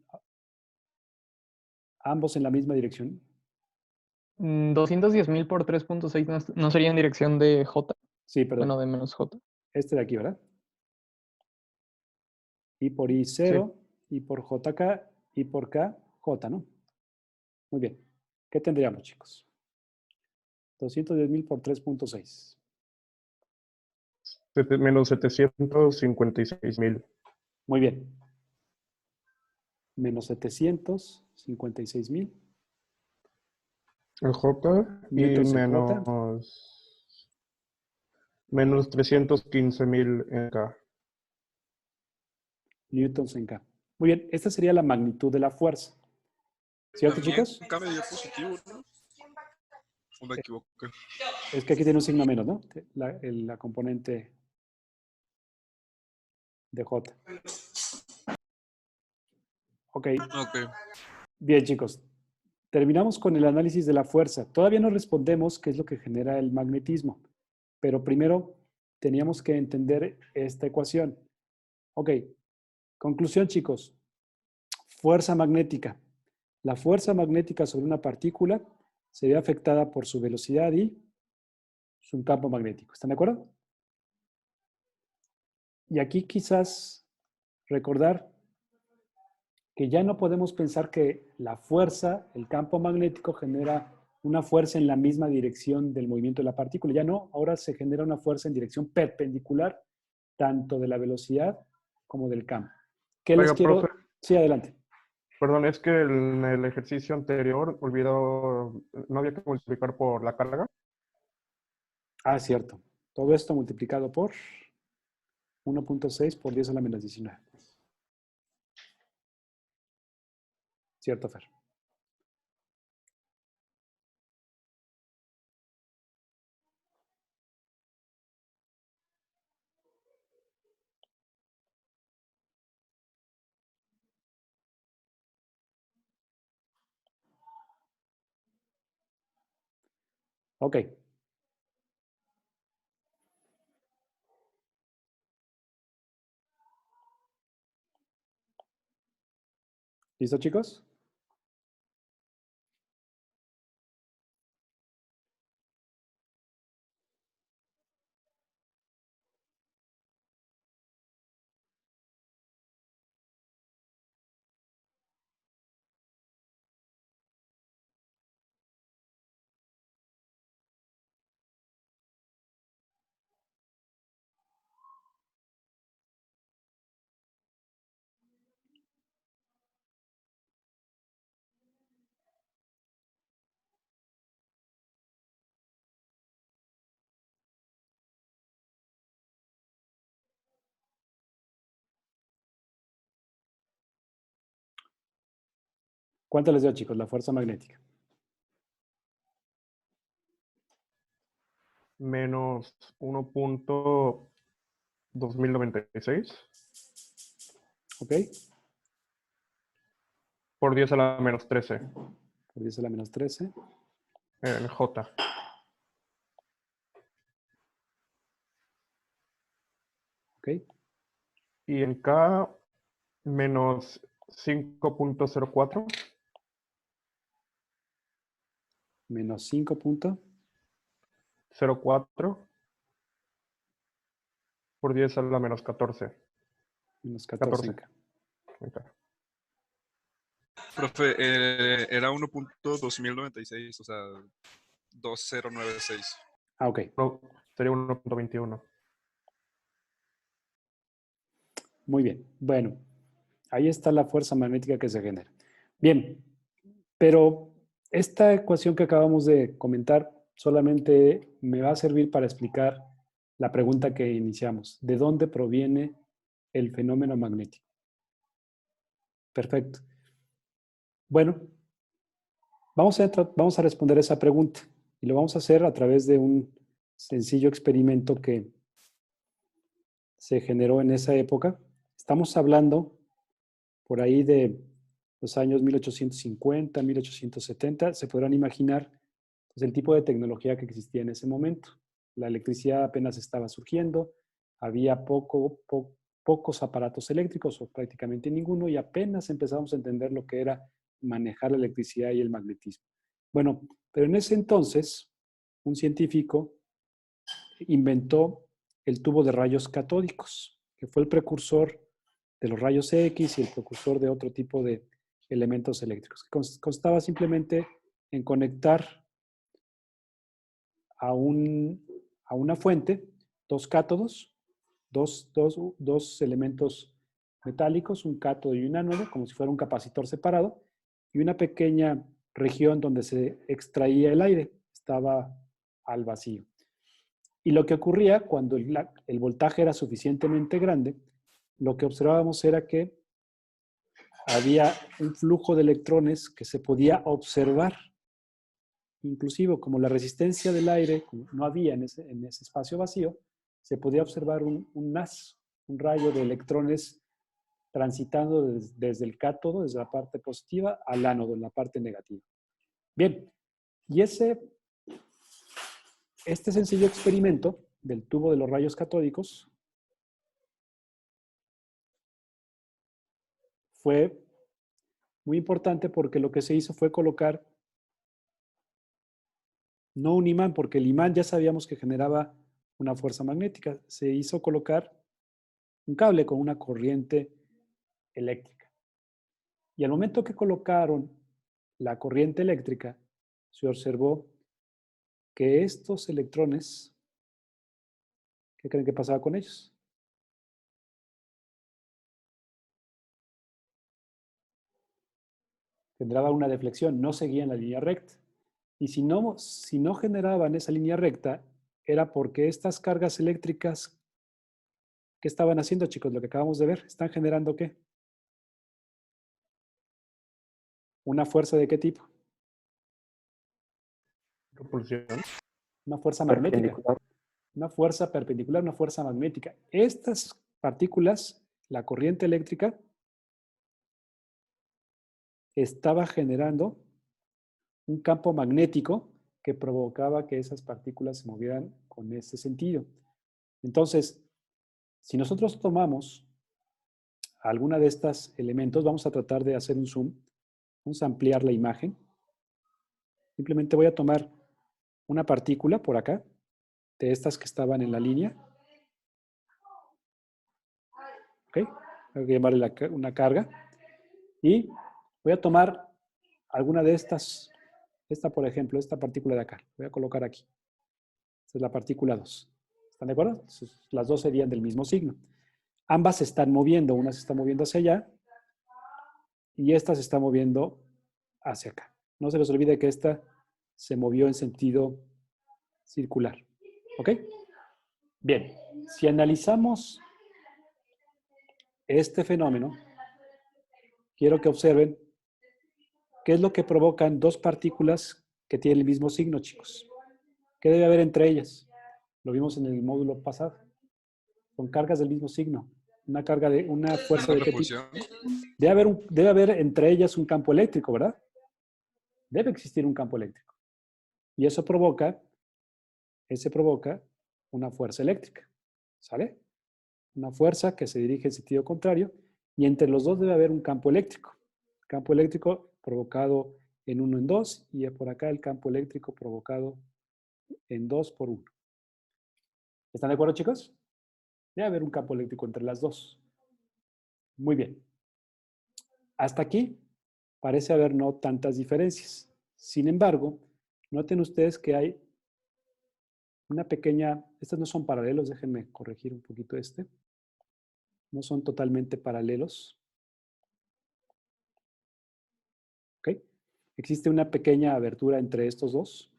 ambos en la misma dirección. 210,000 por 3.6 no sería en dirección de J. Sí, perdón. Bueno, de menos J. Este de aquí, ¿verdad? I por I Sí. 0, I por JK, I por K, J, ¿no? Muy bien. ¿Qué tendríamos, chicos? 210,000 por 3.6. Menos 756,000. Muy bien. Menos 756,000 En J y newtons en J, menos 315,000 en K. newtons en K. Muy bien, esta sería la magnitud de la fuerza. ¿Cierto, También chicos? K me dio positivo, ¿no? ¿O me equivoqué? Es que aquí tiene un signo menos, ¿no? La componente de J. Ok, Ok. bien, chicos. Terminamos con el análisis de la fuerza. Todavía no respondemos qué es lo que genera el magnetismo, pero primero teníamos que entender esta ecuación. Ok, conclusión, chicos. Fuerza magnética. La fuerza magnética sobre una partícula se ve afectada por su velocidad y su campo magnético. ¿Están de acuerdo? Y aquí quizás recordar que ya no podemos pensar que la fuerza, el campo magnético, genera una fuerza en la misma dirección del movimiento de la partícula. Ya no, ahora se genera una fuerza en dirección perpendicular, tanto de la velocidad como del campo. ¿Qué les Oiga, profe, quiero? Sí, adelante. perdón, es que en el ejercicio anterior no había que multiplicar por la carga. Ah, cierto. Todo esto multiplicado por 1.6 por 10 a la menos 19. ¿Cierto, Fer? Ok. ¿Listo, chicos? ¿Cuánto les dio, chicos, la fuerza magnética? Menos 1.2096 ¿Ok? por 10 a la menos 13 Por 10 a la menos 13. en J. ¿Ok? Y en K, menos 5.04 Menos 5.04 04 por 10 a la menos 14. menos 14 en 14. K. En K. Profe, era 1.2096, o sea, 2096. Ah, ok. No, sería 1.21. Muy bien. Bueno, ahí está la fuerza magnética que se genera. Bien, pero esta ecuación que acabamos de comentar solamente me va a servir para explicar la pregunta que iniciamos. ¿De dónde proviene el fenómeno magnético? Perfecto. Bueno, vamos a responder esa pregunta y lo vamos a hacer a través de un sencillo experimento que se generó en esa época. Estamos hablando por ahí de los años 1850, 1870. Se podrán imaginar pues, el tipo de tecnología que existía en ese momento. La electricidad apenas estaba surgiendo, había pocos aparatos eléctricos o prácticamente ninguno y apenas empezamos a entender lo que era manejar la electricidad y el magnetismo. Bueno, pero en ese entonces, un científico inventó el tubo de rayos catódicos, que fue el precursor de los rayos X y el precursor de otro tipo de elementos eléctricos, que constaba simplemente en conectar a una fuente dos cátodos, dos elementos metálicos, un cátodo y un ánodo, como si fuera un capacitor separado, y una pequeña región donde se extraía el aire, estaba al vacío. Y lo que ocurría cuando el voltaje era suficientemente grande, lo que observábamos era que había un flujo de electrones que se podía observar. Inclusive, como la resistencia del aire no había en ese espacio vacío, se podía observar un haz, un rayo de electrones transitando desde el cátodo, desde la parte positiva, al ánodo, en la parte negativa. Bien, y este sencillo experimento del tubo de los rayos catódicos fue muy importante porque lo que se hizo fue colocar no un imán, porque el imán ya sabíamos que generaba una fuerza magnética. Se hizo colocar un cable con una corriente eléctrica. Y al momento que colocaron la corriente eléctrica, se observó que estos electrones, ¿qué creen que pasaba con ellos? Generaban una deflexión, no seguían la línea recta. Y si no generaban esa línea recta, era porque estas cargas eléctricas, ¿qué estaban haciendo, chicos? Lo que acabamos de ver, ¿están generando qué? ¿Una fuerza de qué tipo? Propulsión. Una fuerza magnética. Perpendicular. Una fuerza perpendicular, una fuerza magnética. Estas partículas, la corriente eléctrica, estaba generando un campo magnético que provocaba que esas partículas se movieran con ese sentido. Entonces, si nosotros tomamos alguna de estos elementos, vamos a tratar de hacer un zoom, vamos a ampliar la imagen. Simplemente voy a tomar una partícula por acá, de estas que estaban en la línea. ¿Ok? Voy a llamarle una carga. Y voy a tomar alguna de estas, esta por ejemplo, esta partícula de acá. Voy a colocar aquí. Esta es la partícula 2. ¿Están de acuerdo? Entonces, las dos serían del mismo signo. Ambas se están moviendo. Una se está moviendo hacia allá y esta se está moviendo hacia acá. No se les olvide que esta se movió en sentido circular. ¿Ok? Bien, si analizamos este fenómeno, quiero que observen qué es lo que provocan dos partículas que tienen el mismo signo, chicos. ¿Qué debe haber entre ellas? Lo vimos en el módulo pasado. Son cargas del mismo signo. Una carga de una fuerza ¿La de qué tipo. propulsión? Debe haber entre ellas un campo eléctrico, ¿verdad? Debe existir un campo eléctrico. Y eso provoca una fuerza eléctrica. ¿Sale? Una fuerza que se dirige en sentido contrario y entre los dos debe haber un campo eléctrico. Campo eléctrico provocado en 1 en 2 y por acá el campo eléctrico provocado en 2 por 1. ¿Están de acuerdo, chicos? Debe haber un campo eléctrico entre las dos. Muy bien. Hasta aquí parece haber no tantas diferencias. Sin embargo, noten ustedes que hay una pequeña, estos no son paralelos, déjenme corregir un poquito este. No son totalmente paralelos. ¿Ok? Existe una pequeña abertura entre estos dos,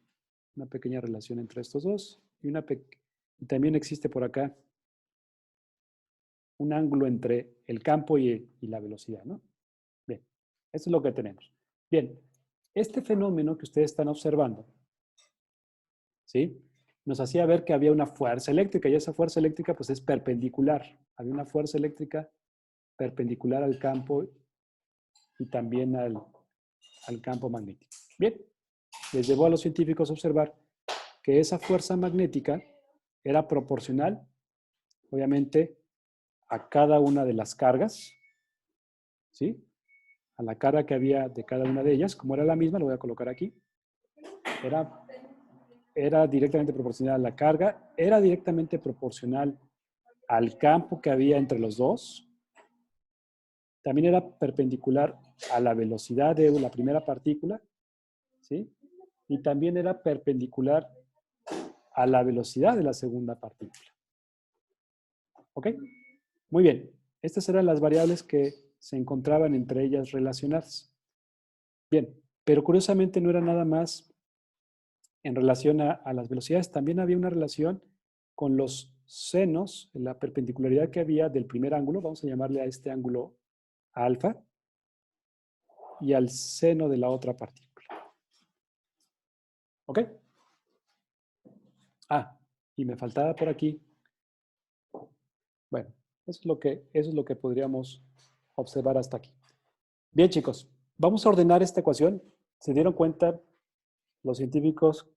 una pequeña relación entre estos dos, y también existe por acá un ángulo entre el campo y la velocidad, ¿no? Bien, eso es lo que tenemos. Bien, este fenómeno que ustedes están observando, ¿sí? Nos hacía ver que había una fuerza eléctrica y esa fuerza eléctrica pues es perpendicular. Había una fuerza eléctrica perpendicular al campo y también al campo magnético. Bien, les llevó a los científicos a observar que esa fuerza magnética era proporcional, obviamente, a cada una de las cargas, ¿sí? A la carga que había de cada una de ellas. Como era la misma, lo voy a colocar aquí. Era directamente proporcional a la carga, era directamente proporcional al campo que había entre los dos. También era perpendicular a la velocidad de la primera partícula, ¿sí? Y también era perpendicular a la velocidad de la segunda partícula. ¿Ok? Muy bien. Estas eran las variables que se encontraban entre ellas relacionadas. Bien, pero curiosamente no era nada más en relación a las velocidades. También había una relación con los senos, la perpendicularidad que había del primer ángulo, vamos a llamarle a este ángulo alfa, y al seno de la otra partícula. ¿Ok? Ah, y me faltaba por aquí. Bueno, eso es lo que podríamos observar hasta aquí. Bien, chicos, vamos a ordenar esta ecuación. ¿Se dieron cuenta los científicos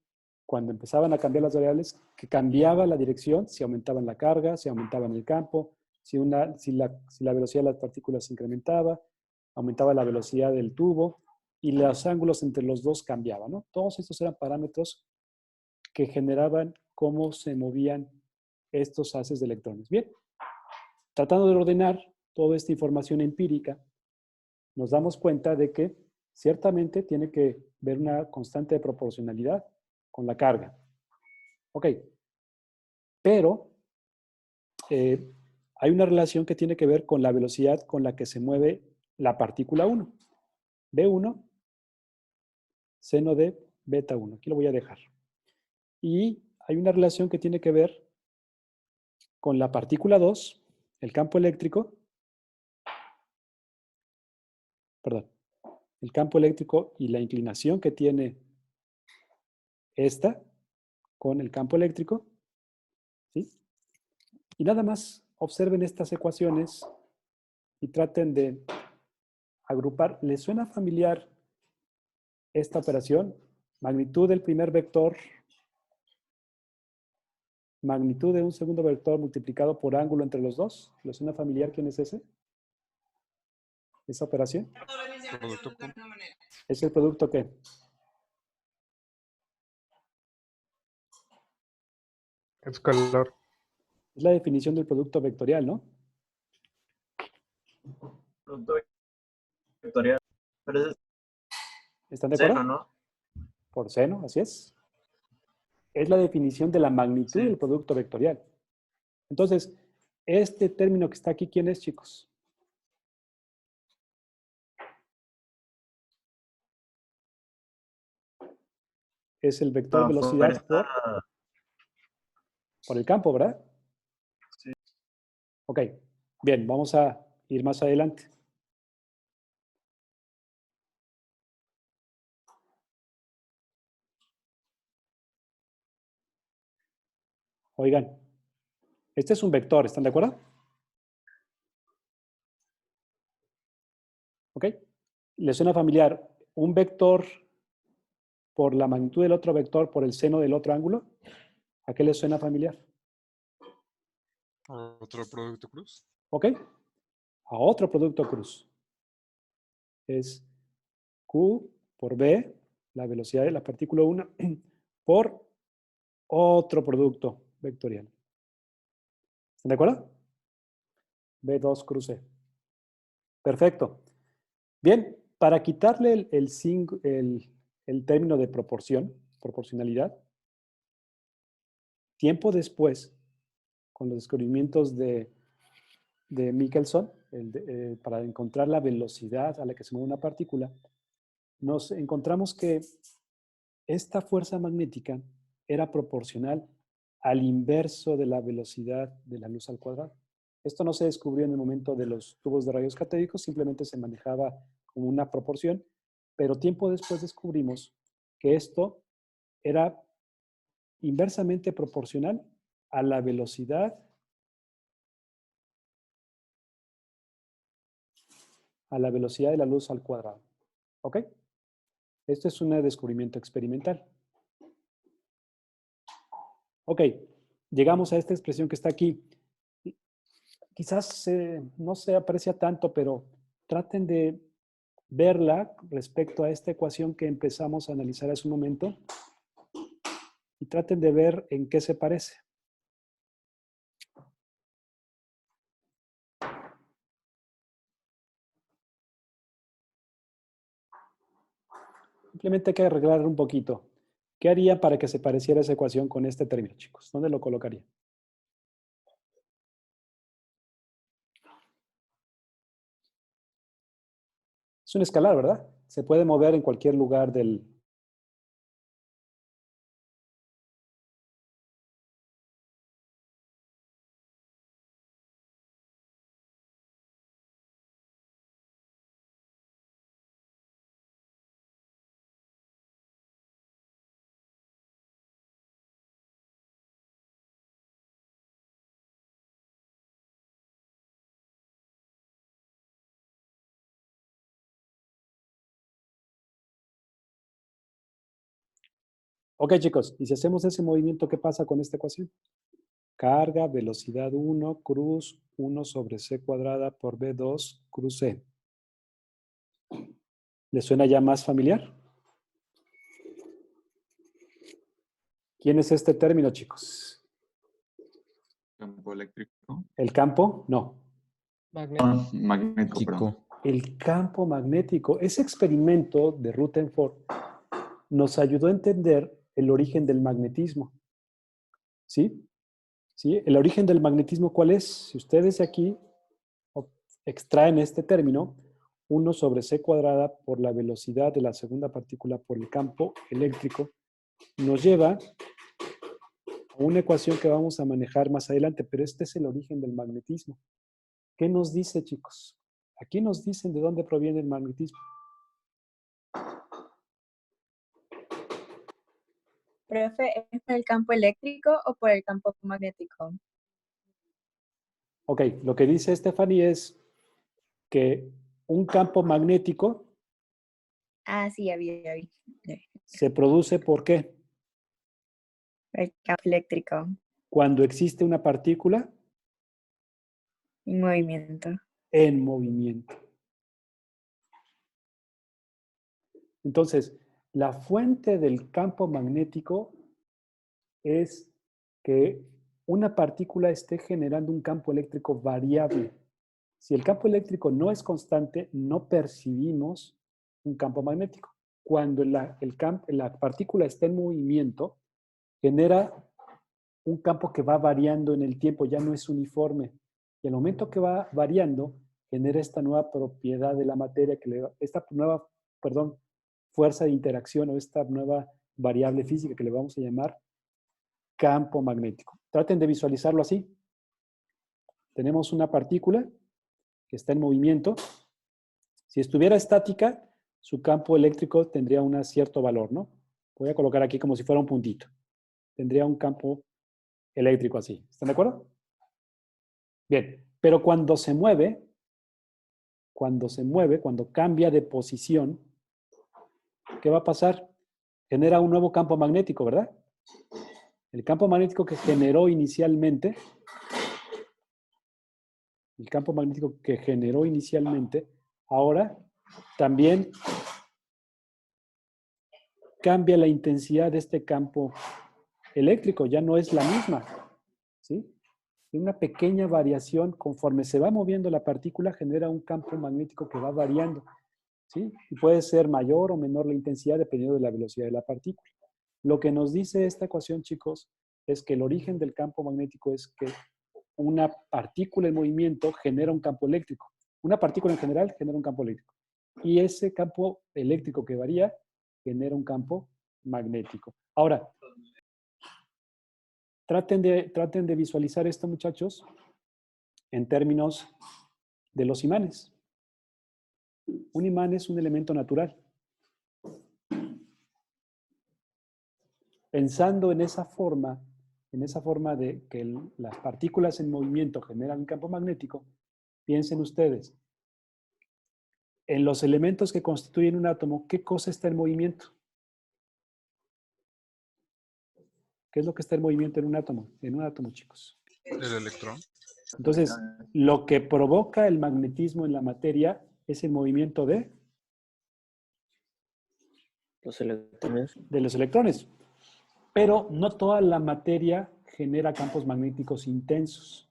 cuando empezaban a cambiar las variables que cambiaba la dirección, si aumentaban la carga, si aumentaban el campo, si la velocidad de las partículas se incrementaba, aumentaba la velocidad del tubo y los ángulos entre los dos cambiaban, ¿no? Todos estos eran parámetros que generaban cómo se movían estos haces de electrones. Bien, tratando de ordenar toda esta información empírica, nos damos cuenta de que ciertamente tiene que ver una constante de proporcionalidad con la carga. Ok, pero hay una relación que tiene que ver con la velocidad con la que se mueve la partícula 1. B1, seno de beta 1. Aquí lo voy a dejar. Y hay una relación que tiene que ver con la partícula 2, el campo eléctrico, perdón, el campo eléctrico y la inclinación que tiene esta con el campo eléctrico, ¿sí? Y nada más observen estas ecuaciones y traten de agrupar. ¿Les suena familiar esta operación? Magnitud del primer vector, magnitud de un segundo vector multiplicado por ángulo entre los dos. ¿Les suena familiar quién es ese? ¿Esa operación? Producto con ¿Es el producto qué? Escalar. Es la definición del producto vectorial, ¿no? Producto vectorial. Pero es ¿Están de acuerdo? seno, ¿no? Por seno, así es. Es la definición de la magnitud Sí. del producto vectorial. Entonces, este término que está aquí, ¿quién es, chicos? Es el vector velocidad por el campo, ¿verdad? Sí. Ok, bien, vamos a ir más adelante. Oigan, este es un vector, ¿están de acuerdo? ¿Ok? ¿Les suena familiar un vector por la magnitud del otro vector por el seno del otro ángulo? ¿A qué les suena familiar? otro producto cruz. ¿Ok? A otro producto cruz. Es Q por B, la velocidad de la partícula 1, por otro producto vectorial. ¿Están de acuerdo? B2 cruz C. Perfecto. Bien, para quitarle el término de proporcionalidad, tiempo después, con los descubrimientos de Michelson, para encontrar la velocidad a la que se mueve una partícula, nos encontramos que esta fuerza magnética era proporcional al inverso de la velocidad de la luz al cuadrado. Esto no se descubrió en el momento de los tubos de rayos catódicos, simplemente se manejaba como una proporción, pero tiempo después descubrimos que esto era inversamente proporcional a la velocidad de la luz al cuadrado. ¿Ok? Este es un descubrimiento experimental. Ok, llegamos a esta expresión que está aquí. Quizás no se aprecia tanto, pero traten de verla respecto a esta ecuación que empezamos a analizar hace un momento y traten de ver en qué se parece. Simplemente hay que arreglar un poquito. ¿Qué haría para que se pareciera esa ecuación con este término, chicos? ¿Dónde lo colocaría? Es un escalar, ¿verdad? Se puede mover en cualquier lugar del... Ok, chicos, y si hacemos ese movimiento, ¿qué pasa con esta ecuación? Carga, velocidad 1, cruz 1 sobre c cuadrada por b2, cruz c. ¿Les suena ya más familiar? ¿Quién es este término, chicos? Campo eléctrico. ¿El campo? No. Magnético, perdón. El campo magnético. Ese experimento de Rutherford nos ayudó a entender el origen del magnetismo. ¿Sí? ¿Sí? ¿El origen del magnetismo cuál es? Si ustedes aquí extraen este término, 1 sobre c cuadrada por la velocidad de la segunda partícula por el campo eléctrico, nos lleva una ecuación que vamos a manejar más adelante, pero este es el origen del magnetismo. ¿Qué nos dice, chicos? Aquí nos dicen de dónde proviene el magnetismo. Profe, ¿es por el campo eléctrico o por el campo magnético? Ok, lo que dice Stephanie es que un campo magnético Ah, sí, había visto. se produce ¿por qué? El campo eléctrico Cuando existe una partícula en movimiento. en movimiento. Entonces, la fuente del campo magnético es que una partícula esté generando un campo eléctrico variable. Si el campo eléctrico no es constante, no percibimos un campo magnético. Cuando la partícula está en movimiento, genera un campo que va variando en el tiempo, ya no es uniforme. Y al momento que va variando, genera esta nueva propiedad de la materia, esta nueva, fuerza de interacción o esta nueva variable física que le vamos a llamar campo magnético. Traten de visualizarlo así. Tenemos una partícula que está en movimiento. Si estuviera estática, su campo eléctrico tendría un cierto valor, ¿no? Voy a colocar aquí como si fuera un puntito. Tendría un campo eléctrico así. ¿Están de acuerdo? Bien, pero cuando cambia de posición, ¿qué va a pasar? Genera un nuevo campo magnético, ¿verdad? El campo magnético que generó inicialmente, ahora también cambia la intensidad de este campo eléctrico, ya no es la misma, ¿sí? Y una pequeña variación conforme se va moviendo la partícula genera un campo magnético que va variando, ¿sí? Y puede ser mayor o menor la intensidad dependiendo de la velocidad de la partícula. Lo que nos dice esta ecuación, chicos, es que el origen del campo magnético es que una partícula en movimiento genera un campo eléctrico. Una partícula en general genera un campo eléctrico. Y ese campo eléctrico que varía genera un campo magnético. Ahora, traten de visualizar esto, muchachos, en términos de los imanes. Un imán es un elemento natural. Pensando en esa forma de que las partículas en movimiento generan un campo magnético, piensen ustedes, en los elementos que constituyen un átomo, ¿qué cosa está en movimiento? ¿Qué es lo que está en movimiento en un átomo? En un átomo, chicos. El electrón. Entonces, lo que provoca el magnetismo en la materia es el movimiento de Los electrones. los electrones. Pero no toda la materia genera campos magnéticos intensos.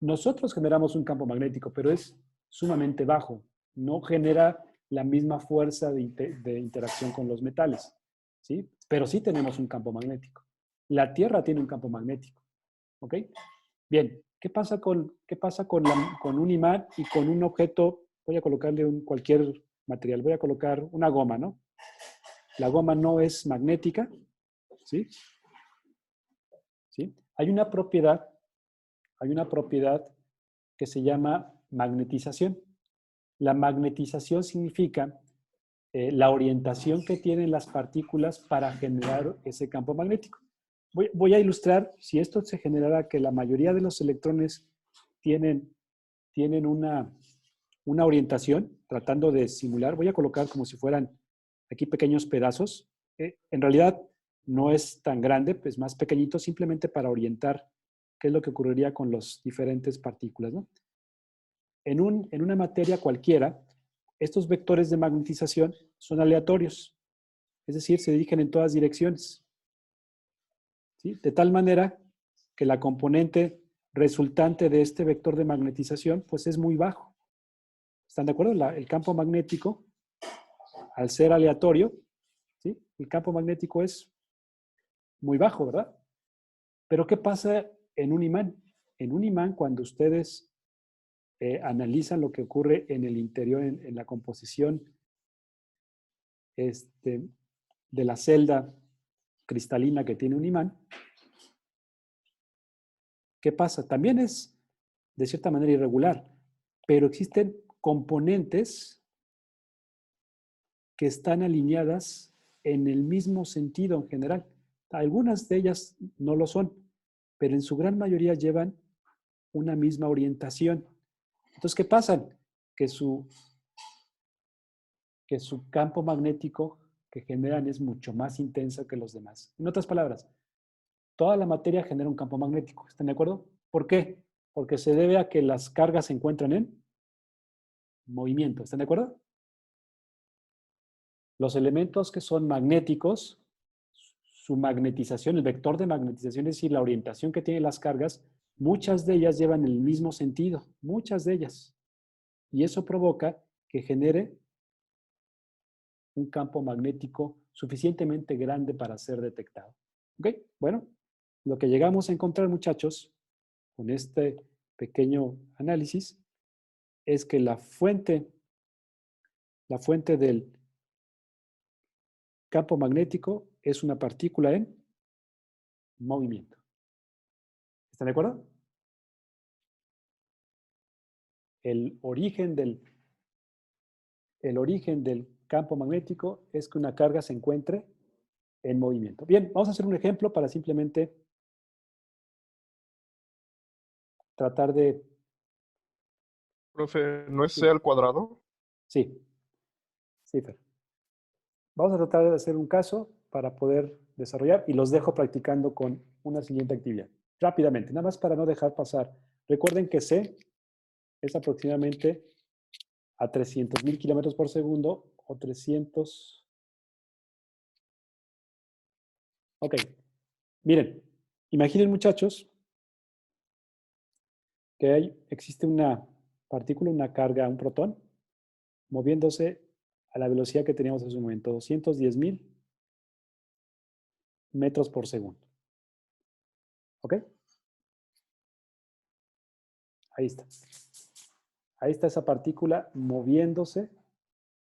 Nosotros generamos un campo magnético, pero es sumamente bajo. No genera la misma fuerza de interacción con los metales, ¿sí? Pero sí tenemos un campo magnético. La Tierra tiene un campo magnético, ¿ok? Bien, ¿qué pasa con un imán y con un objeto? Voy a colocarle cualquier material, voy a colocar una goma, ¿no? La goma no es magnética, ¿sí? ¿Sí? Hay una propiedad que se llama magnetización. La magnetización significa la orientación que tienen las partículas para generar ese campo magnético. Voy a ilustrar, si esto se generara que la mayoría de los electrones tienen una orientación, tratando de simular, voy a colocar como si fueran aquí pequeños pedazos. En realidad no es tan grande, es más pequeñito, simplemente para orientar qué es lo que ocurriría con las diferentes partículas, ¿no? En una materia cualquiera, estos vectores de magnetización son aleatorios, es decir, se dirigen en todas direcciones, ¿sí? De tal manera que la componente resultante de este vector de magnetización pues es muy bajo. ¿Están de acuerdo? El campo magnético, al ser aleatorio, ¿sí? El campo magnético es muy bajo, ¿verdad? Pero ¿qué pasa en un imán? En un imán, cuando ustedes analizan lo que ocurre en el interior, en la composición de la celda cristalina que tiene un imán, ¿Qué pasa? También es de cierta manera irregular, pero existen componentes que están alineadas en el mismo sentido en general. Algunas de ellas no lo son, pero en su gran mayoría llevan una misma orientación. Entonces, ¿qué pasa? Que su campo magnético que generan es mucho más intenso que los demás. En otras palabras, toda la materia genera un campo magnético. ¿Están de acuerdo? ¿Por qué? Porque se debe a que las cargas se encuentran en movimiento. ¿Están de acuerdo? Los elementos que son magnéticos, su magnetización, el vector de magnetización, es decir, la orientación que tienen las cargas, muchas de ellas llevan el mismo sentido, muchas de ellas. Y eso provoca que genere un campo magnético suficientemente grande para ser detectado. ¿Ok? Bueno, lo que llegamos a encontrar, muchachos, con este pequeño análisis, es que la fuente del campo magnético es una partícula en movimiento. ¿Están de acuerdo? El origen del campo magnético es que una carga se encuentre en movimiento. Bien, vamos a hacer un ejemplo para simplemente tratar de... Profe, ¿no es C al cuadrado? Sí, sí, Fer. Vamos a tratar de hacer un caso para poder desarrollar y los dejo practicando con una siguiente actividad. Rápidamente, nada más para no dejar pasar. Recuerden que C es aproximadamente a 300,000 kilómetros por segundo o 300. Ok. Miren, imaginen, muchachos, que existe una partícula, una carga, un protón, moviéndose a la velocidad que teníamos en su momento, 210,000 metros por segundo. ¿Ok? Ahí está. Ahí está esa partícula moviéndose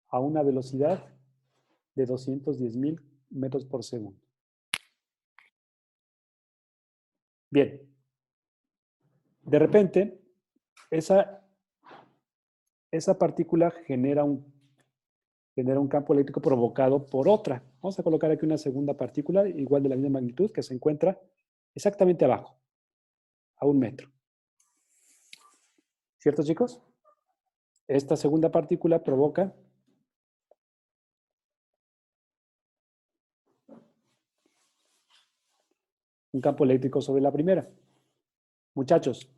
a una velocidad de 210,000 metros por segundo. Bien. De repente, esa partícula genera un campo eléctrico provocado por otra. Vamos a colocar aquí una segunda partícula, igual de la misma magnitud, que se encuentra exactamente abajo, a 1 metro. ¿Cierto, chicos? Esta segunda partícula provoca un campo eléctrico sobre la primera. Muchachos,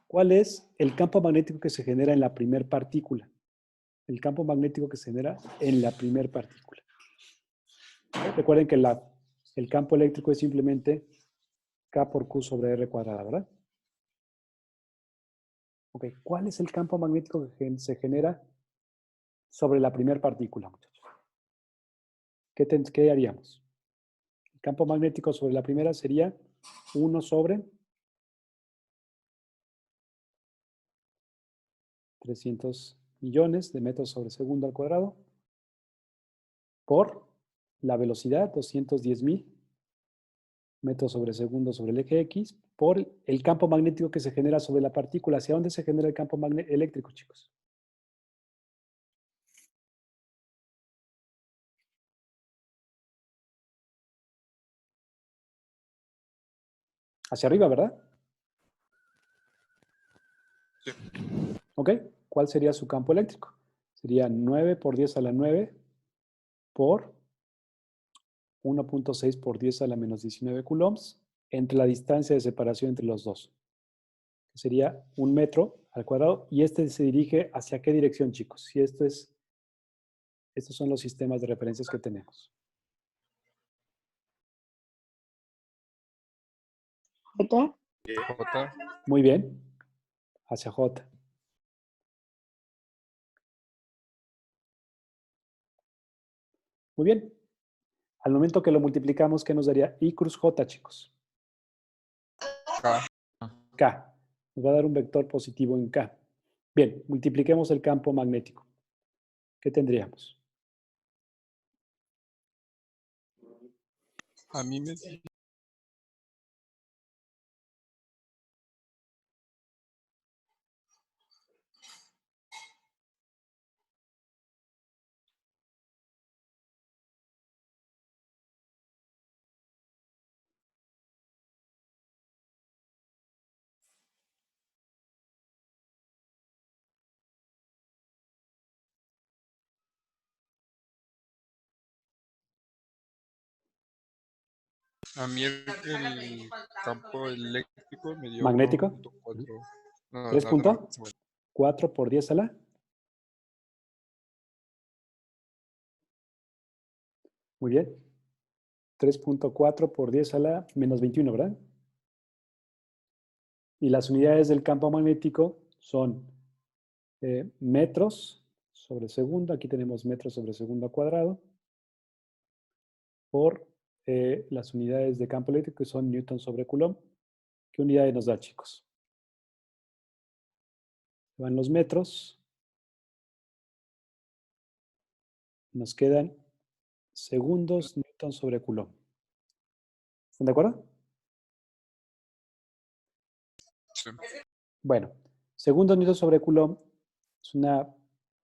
¿cuál es el campo magnético que se genera en la primera partícula? El campo magnético que se genera en la primera partícula. Recuerden que el campo eléctrico es simplemente K por Q sobre R cuadrada, ¿verdad? Ok, ¿cuál es el campo magnético que se genera sobre la primera partícula, muchachos? ¿Qué haríamos? El campo magnético sobre la primera sería 1 sobre 300 millones de metros sobre segundo al cuadrado por la velocidad, 210,000 metros sobre segundo sobre el eje X, por el campo magnético que se genera sobre la partícula. ¿Hacia dónde se genera el campo eléctrico, chicos? Hacia arriba, ¿verdad? Sí. ¿Ok? ¿Cuál sería su campo eléctrico? Sería 9 por 10 a la 9 por 1.6 por 10 a la menos 19 coulombs entre la distancia de separación entre los dos. Sería 1 metro al cuadrado. ¿Y este se dirige hacia qué dirección, chicos? Si estos son los sistemas de referencias que tenemos. J. J. Muy bien. Hacia J. Muy bien. Al momento que lo multiplicamos, ¿qué nos daría? I cruz J, chicos. K. K. Nos va a dar un vector positivo en K. Bien, multipliquemos el campo magnético. ¿Qué tendríamos? A mí me di- a mí el campo eléctrico me dio ¿Magnético? 1.4. No, 3 no, punto. no, bueno, 4 por 10 a la. Muy bien. 3.4 por 10 a la menos 21, ¿verdad? Y las unidades del campo magnético son metros sobre segundo. Aquí tenemos metros sobre segundo cuadrado. Por las unidades de campo eléctrico, que son newton sobre coulomb. ¿Qué unidades nos da, chicos? Van los metros. Nos quedan segundos newton sobre coulomb. ¿Están de acuerdo? sí. Bueno, segundos newton sobre coulomb es una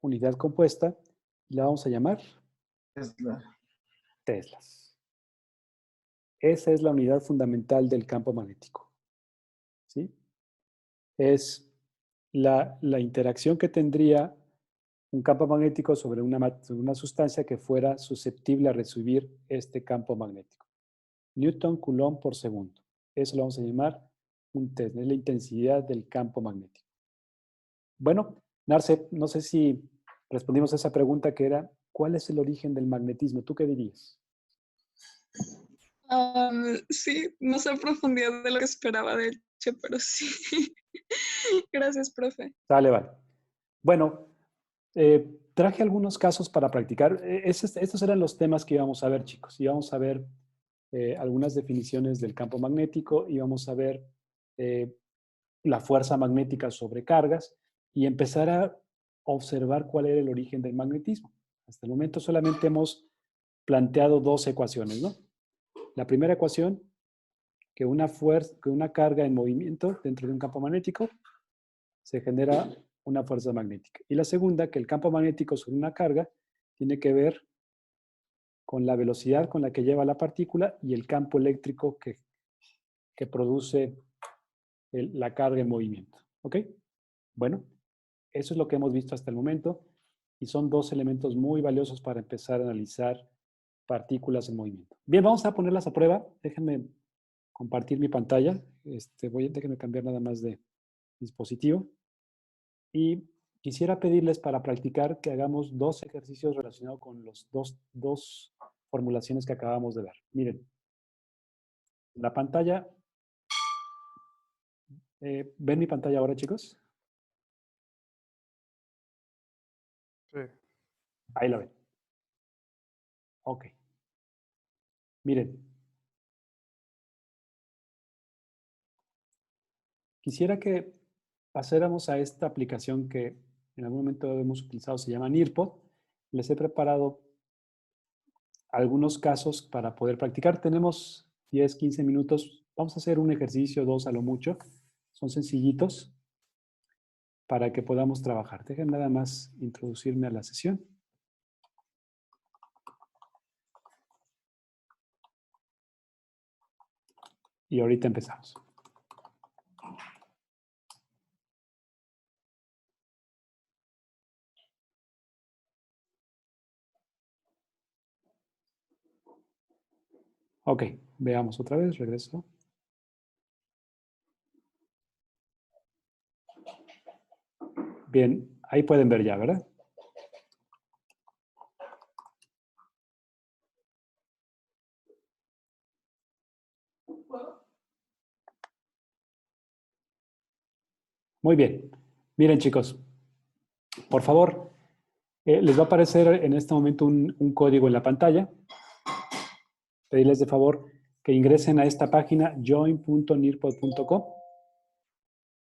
unidad compuesta y la vamos a llamar Tesla. teslas. Esa es la unidad fundamental del campo magnético. ¿Sí? Es la interacción que tendría un campo magnético sobre una sustancia que fuera susceptible a recibir este campo magnético. Newton Coulomb por segundo. Eso lo vamos a llamar un Tesla, es la intensidad del campo magnético. Bueno, Narce, no sé si respondimos a esa pregunta que era, ¿cuál es el origen del magnetismo? ¿Tú qué dirías? Sí, no sé a profundidad de lo que esperaba, de hecho, pero sí. Gracias, profe. Vale, vale. Bueno, traje algunos casos para practicar. Estos eran los temas que íbamos a ver, chicos. Íbamos a ver algunas definiciones del campo magnético, íbamos a ver la fuerza magnética sobre cargas y empezar a observar cuál era el origen del magnetismo. Hasta el momento solamente hemos planteado dos ecuaciones, ¿no? La primera ecuación, que una carga en movimiento dentro de un campo magnético se genera una fuerza magnética. Y la segunda, que el campo magnético sobre una carga tiene que ver con la velocidad con la que lleva la partícula y el campo eléctrico que produce la carga en movimiento. ¿Ok? Bueno, eso es lo que hemos visto hasta el momento y son dos elementos muy valiosos para empezar a analizar partículas en movimiento. Bien, vamos a ponerlas a prueba. Déjenme compartir mi pantalla. Déjenme cambiar nada más de dispositivo. Y quisiera pedirles para practicar que hagamos dos ejercicios relacionados con los dos formulaciones que acabamos de ver. Miren, la pantalla. ¿Ven mi pantalla ahora, chicos? Sí. Ahí la ven. Ok. Miren. Quisiera que pasáramos a esta aplicación que en algún momento hemos utilizado, se llama Nearpod. Les he preparado algunos casos para poder practicar. Tenemos 10, 15 minutos. Vamos a hacer un ejercicio, dos a lo mucho. Son sencillitos para que podamos trabajar. Déjenme nada más introducirme a la sesión. Y ahorita empezamos. Ok, veamos otra vez, regreso. Bien, ahí pueden ver ya, ¿verdad? Muy bien. Miren, chicos, por favor, les va a aparecer en este momento un código en la pantalla. Pedirles de favor que ingresen a esta página join.nearpod.com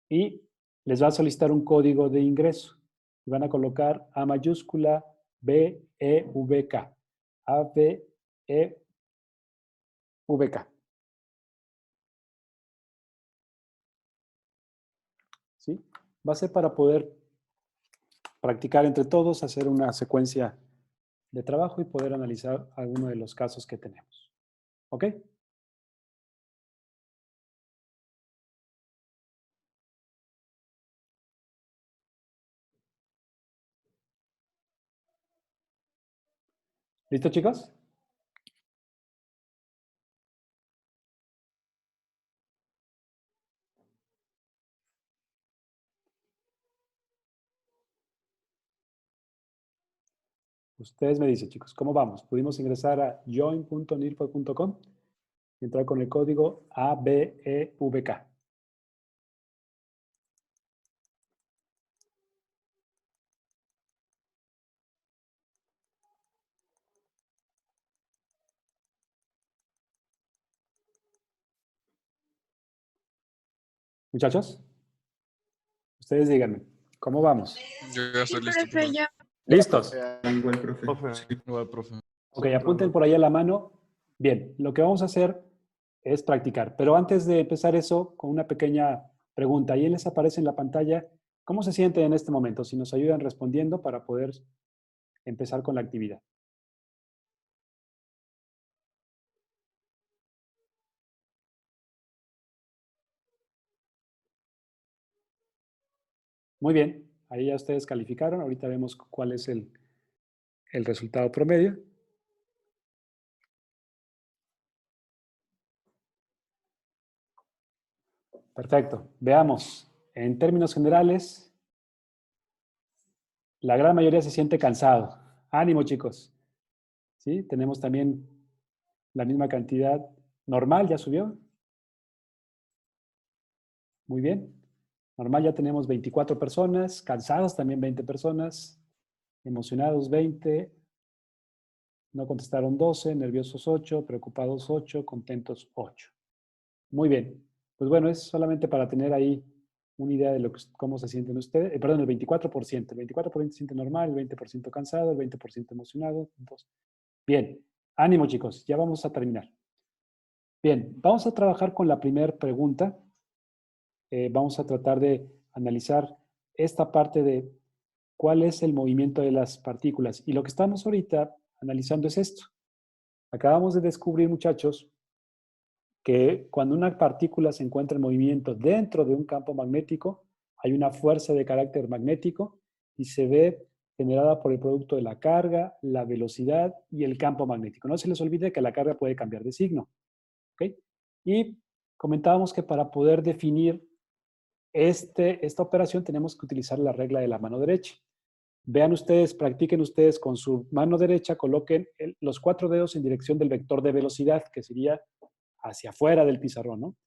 y les va a solicitar un código de ingreso. Y van a colocar A mayúscula BEVK. VK. ¿Sí? Va a ser para poder practicar entre todos, hacer una secuencia de trabajo y poder analizar alguno de los casos que tenemos. ¿Ok? ¿Listo, chicos? Ustedes me dicen, chicos, ¿cómo vamos? Pudimos ingresar a join.nirpod.com y entrar con el código ABEVK. Muchachos, ustedes díganme, ¿cómo vamos? Yo ya estoy Sí, listo, profe, profe. ya. ¿Listos? Igual, profe. Profe, Igual, profe. Ok, apunten por ahí a la mano. Bien, lo que vamos a hacer es practicar. Pero antes de empezar eso, con una pequeña pregunta. Ahí les aparece en la pantalla, ¿cómo se sienten en este momento? Si nos ayudan respondiendo para poder empezar con la actividad. Muy bien, ahí ya ustedes calificaron. Ahorita vemos cuál es el resultado promedio. Perfecto. Veamos. En términos generales, la gran mayoría se siente cansado. Ánimo, chicos. ¿Sí? Tenemos también la misma cantidad normal, ¿ya subió? Muy bien. Normal ya tenemos 24 personas, cansados también 20 personas, emocionados 20, no contestaron 12, nerviosos 8, preocupados 8, contentos 8. Muy bien. Pues bueno, es solamente para tener ahí una idea de cómo se sienten ustedes. Perdón, el 24%. El 24% se siente normal, el 20% cansado, el 20% emocionado. Bien, ánimo chicos, ya vamos a terminar. Bien, vamos a trabajar con la primera pregunta. Vamos a tratar de analizar esta parte de cuál es el movimiento de las partículas. Y lo que estamos ahorita analizando es esto. Acabamos de descubrir, muchachos, que cuando una partícula se encuentra en movimiento dentro de un campo magnético, hay una fuerza de carácter magnético y se ve generada por el producto de la carga, la velocidad y el campo magnético. No se les olvide que la carga puede cambiar de signo. ¿Okay? Y comentábamos que para poder definir esta operación tenemos que utilizar la regla de la mano derecha. Vean ustedes, practiquen ustedes con su mano derecha, coloquen los 4 dedos en dirección del vector de velocidad, que sería hacia afuera del pizarrón, ¿no?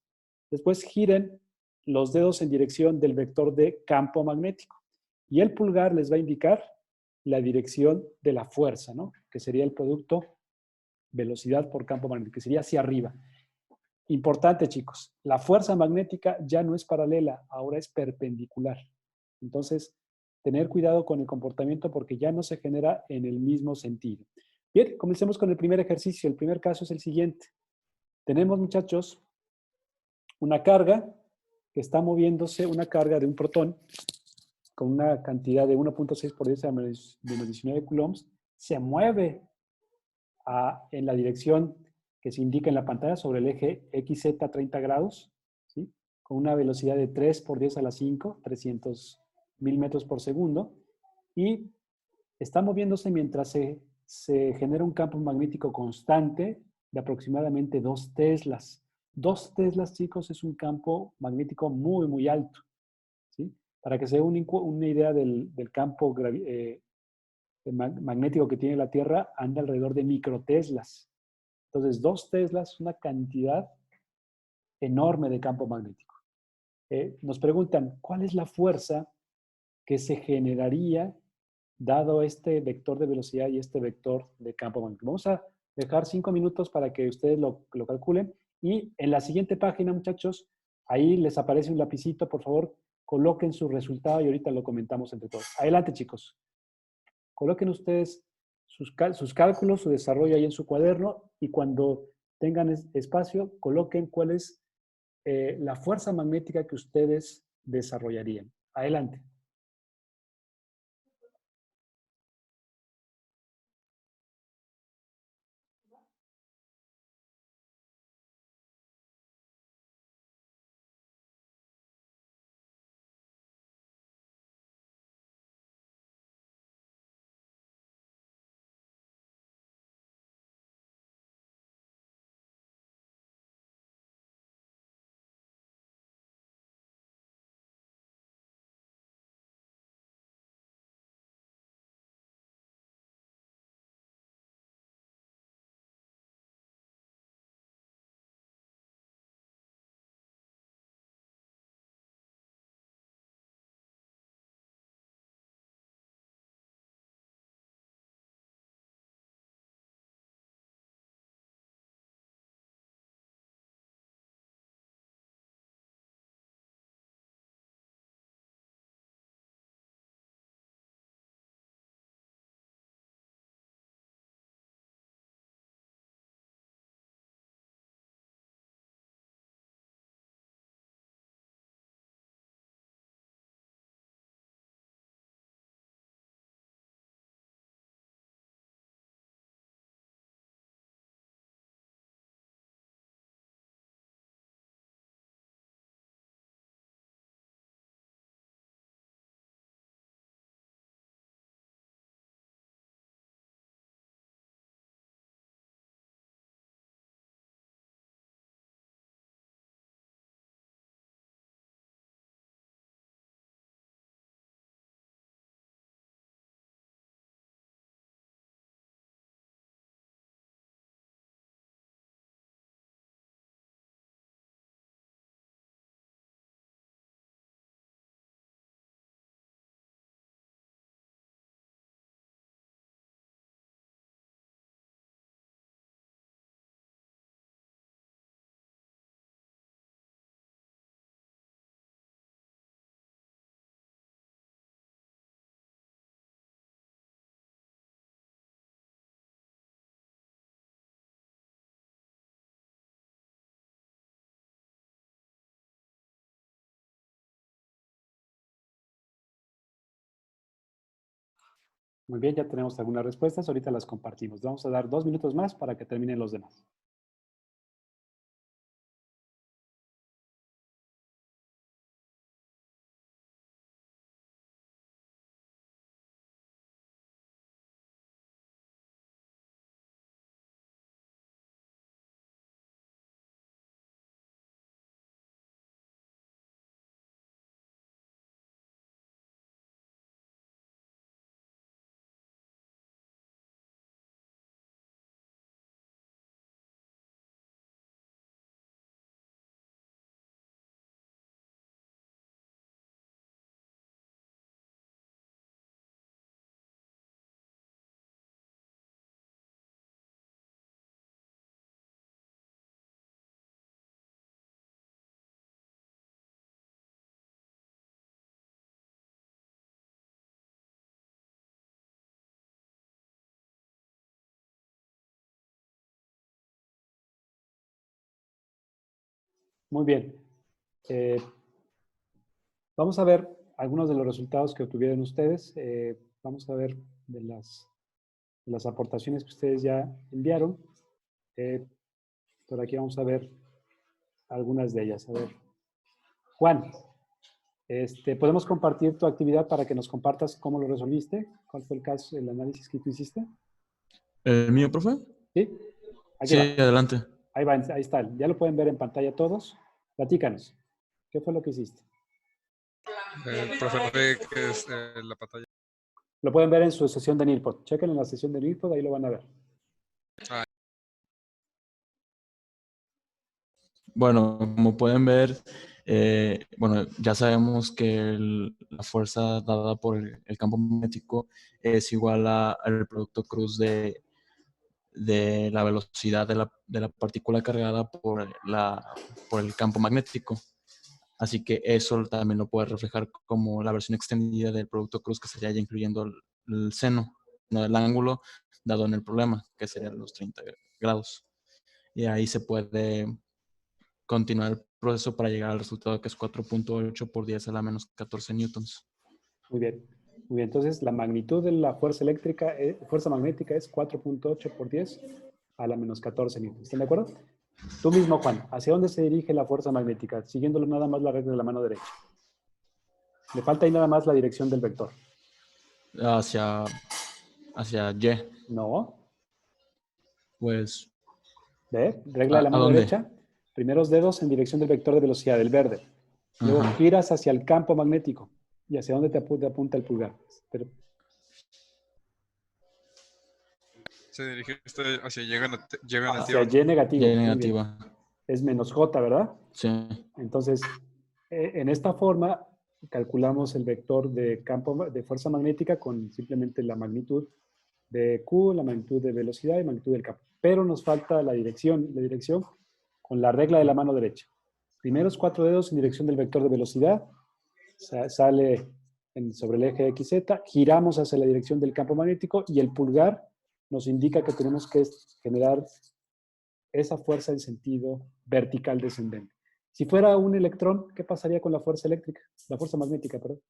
Después giren los dedos en dirección del vector de campo magnético. Y el pulgar les va a indicar la dirección de la fuerza, ¿no? Que sería el producto velocidad por campo magnético, que sería hacia arriba. Importante, chicos, la fuerza magnética ya no es paralela, ahora es perpendicular. Entonces, tener cuidado con el comportamiento porque ya no se genera en el mismo sentido. Bien, comencemos con el primer ejercicio. El primer caso es el siguiente. Tenemos, muchachos, una carga que está moviéndose, una carga de un protón con una cantidad de 1.6 por 10 a menos 19 coulombs, se mueve en la dirección que se indica en la pantalla sobre el eje XZ 30 grados, ¿sí? Con una velocidad de 3 por 10 a la 5, 300.000 metros por segundo, y está moviéndose mientras se genera un campo magnético constante de aproximadamente 2 teslas. 2 teslas, chicos, es un campo magnético muy, muy alto, ¿sí? Para que se dé una idea del campo magnético que tiene la Tierra, anda alrededor de microteslas. Entonces, 2 teslas es una cantidad enorme de campo magnético. Nos preguntan, ¿cuál es la fuerza que se generaría dado este vector de velocidad y este vector de campo magnético? Vamos a dejar 5 minutos para que ustedes lo calculen. Y en la siguiente página, muchachos, ahí les aparece un lapicito. Por favor, coloquen su resultado y ahorita lo comentamos entre todos. Adelante, chicos. Coloquen ustedes sus cálculos, su desarrollo ahí en su cuaderno y cuando tengan espacio, coloquen cuál es la fuerza magnética que ustedes desarrollarían. Adelante. Muy bien, ya tenemos algunas respuestas. Ahorita las compartimos. Vamos a dar 2 minutos más para que terminen los demás. Muy bien. Vamos a ver algunos de los resultados que obtuvieron ustedes. Vamos a ver de las aportaciones que ustedes ya enviaron. Por aquí vamos a ver algunas de ellas. A ver. Juan, ¿podemos compartir tu actividad para que nos compartas cómo lo resolviste? ¿Cuál fue el caso, el análisis que tú hiciste? ¿El mío, profe? Sí. Aquí Sí, va. adelante. Ahí va, ahí está. Ya lo pueden ver en pantalla todos. Platícanos. ¿Qué fue lo que hiciste? Profe, no ve que es la pantalla. Lo pueden ver en su sesión de NIRPOD. Chequen en la sesión de NIRPOD, ahí lo van a ver. Bueno, como pueden ver, bueno, ya sabemos que la fuerza dada por el campo magnético es igual al producto cruz de la velocidad de la partícula cargada por el campo magnético. Así que eso también lo puede reflejar como la versión extendida del producto cruz, que sería ya incluyendo el seno, no el ángulo dado en el problema, que serían los 30 grados. y ahí se puede continuar el proceso para llegar al resultado que es 4.8 por 10 a la menos 14 newtons. Muy bien. Muy bien. Entonces, la magnitud de la fuerza eléctrica, fuerza magnética es 4.8 por 10 a la menos 14 newtons. ¿Están de acuerdo? Tú mismo, Juan, ¿hacia dónde se dirige la fuerza magnética? Siguiéndolo nada más la regla de la mano derecha. Le falta ahí nada más la dirección del vector. Hacia Y. No. Pues, ¿Ve? Regla de la ¿a mano dónde? derecha. Primeros dedos en dirección del vector de velocidad, del verde. Luego Ajá. giras hacia el campo magnético. ¿Y hacia dónde te apunta el pulgar? Pero, Se dirige usted hacia Y negativa. hacia Y negativo. Y Muy bien. negativa. Es menos J, ¿verdad? Sí. Entonces, en esta forma, calculamos el vector de campo de fuerza magnética con simplemente la magnitud de Q, la magnitud de velocidad y magnitud del campo. Pero nos falta la dirección con la regla de la mano derecha. Primeros 4 dedos en dirección del vector de velocidad, sale sobre el eje XZ, giramos hacia la dirección del campo magnético y el pulgar nos indica que tenemos que generar esa fuerza en sentido vertical descendente. Si fuera un electrón, ¿qué pasaría con la fuerza eléctrica? La fuerza magnética, perdón.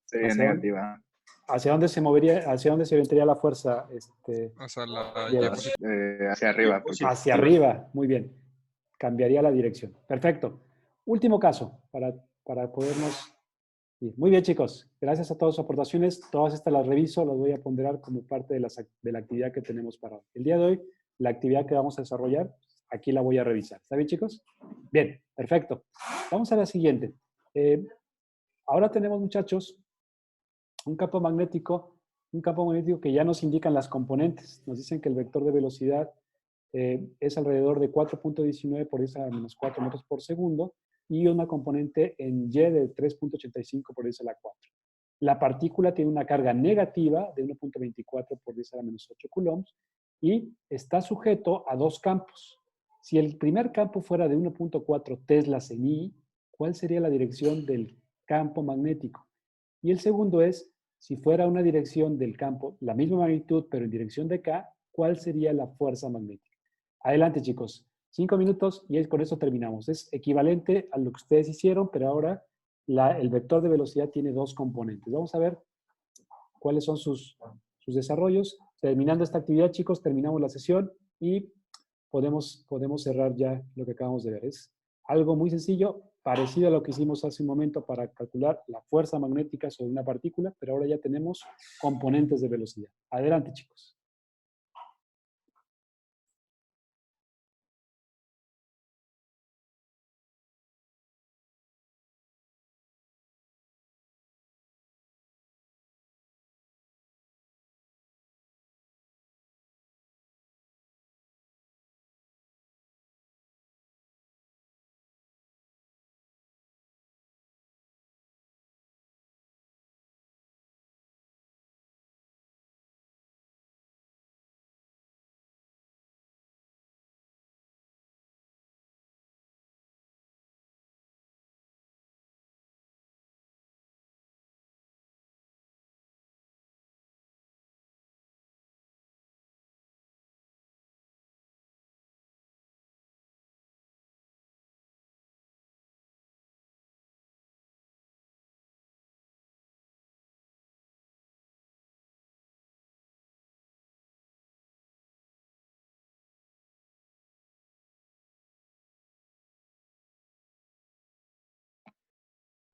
Sería ¿Hacia dónde? negativa. ¿Hacia dónde se movería, hacia dónde se orientaría la fuerza? Hacia la Diego? Y positiva. Hacia arriba. porque- Hacia arriba, muy bien. Cambiaría la dirección. Perfecto. Último caso para podernos ir. Muy bien, chicos. Gracias a todas sus aportaciones. Todas estas las reviso, las voy a ponderar como parte de la actividad que tenemos para hoy. El día de hoy, la actividad que vamos a desarrollar, aquí la voy a revisar. ¿Está bien, chicos? Bien, perfecto. Vamos a la siguiente. Ahora tenemos, muchachos, un campo magnético que ya nos indican las componentes. Nos dicen que el vector de velocidad es alrededor de 4.19 por 10 a la menos 4 metros por segundo y una componente en Y de 3.85 por 10 a la 4. La partícula tiene una carga negativa de 1.24 por 10 a la menos 8 coulombs y está sujeto a dos campos. Si el primer campo fuera de 1.4 teslas en I, ¿cuál sería la dirección del campo magnético? Y el segundo es, si fuera una dirección del campo, la misma magnitud, pero en dirección de K, ¿cuál sería la fuerza magnética? Adelante, chicos. 5 minutos y con eso terminamos. Es equivalente a lo que ustedes hicieron, pero ahora el vector de velocidad tiene dos componentes. Vamos a ver cuáles son sus desarrollos. Terminando esta actividad, chicos, terminamos la sesión y podemos cerrar ya lo que acabamos de ver. Es algo muy sencillo, parecido a lo que hicimos hace un momento para calcular la fuerza magnética sobre una partícula, pero ahora ya tenemos componentes de velocidad. Adelante, chicos.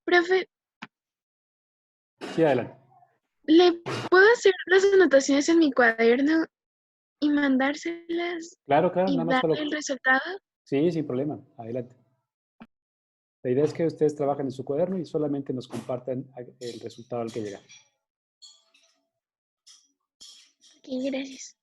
Profe, Sí, adelante. ¿le puedo hacer las anotaciones en mi cuaderno y mandárselas Claro, y nada más darle el resultado? Sí, sin problema. Adelante. La idea es que ustedes trabajen en su cuaderno y solamente nos compartan el resultado al que llegan. Ok, gracias.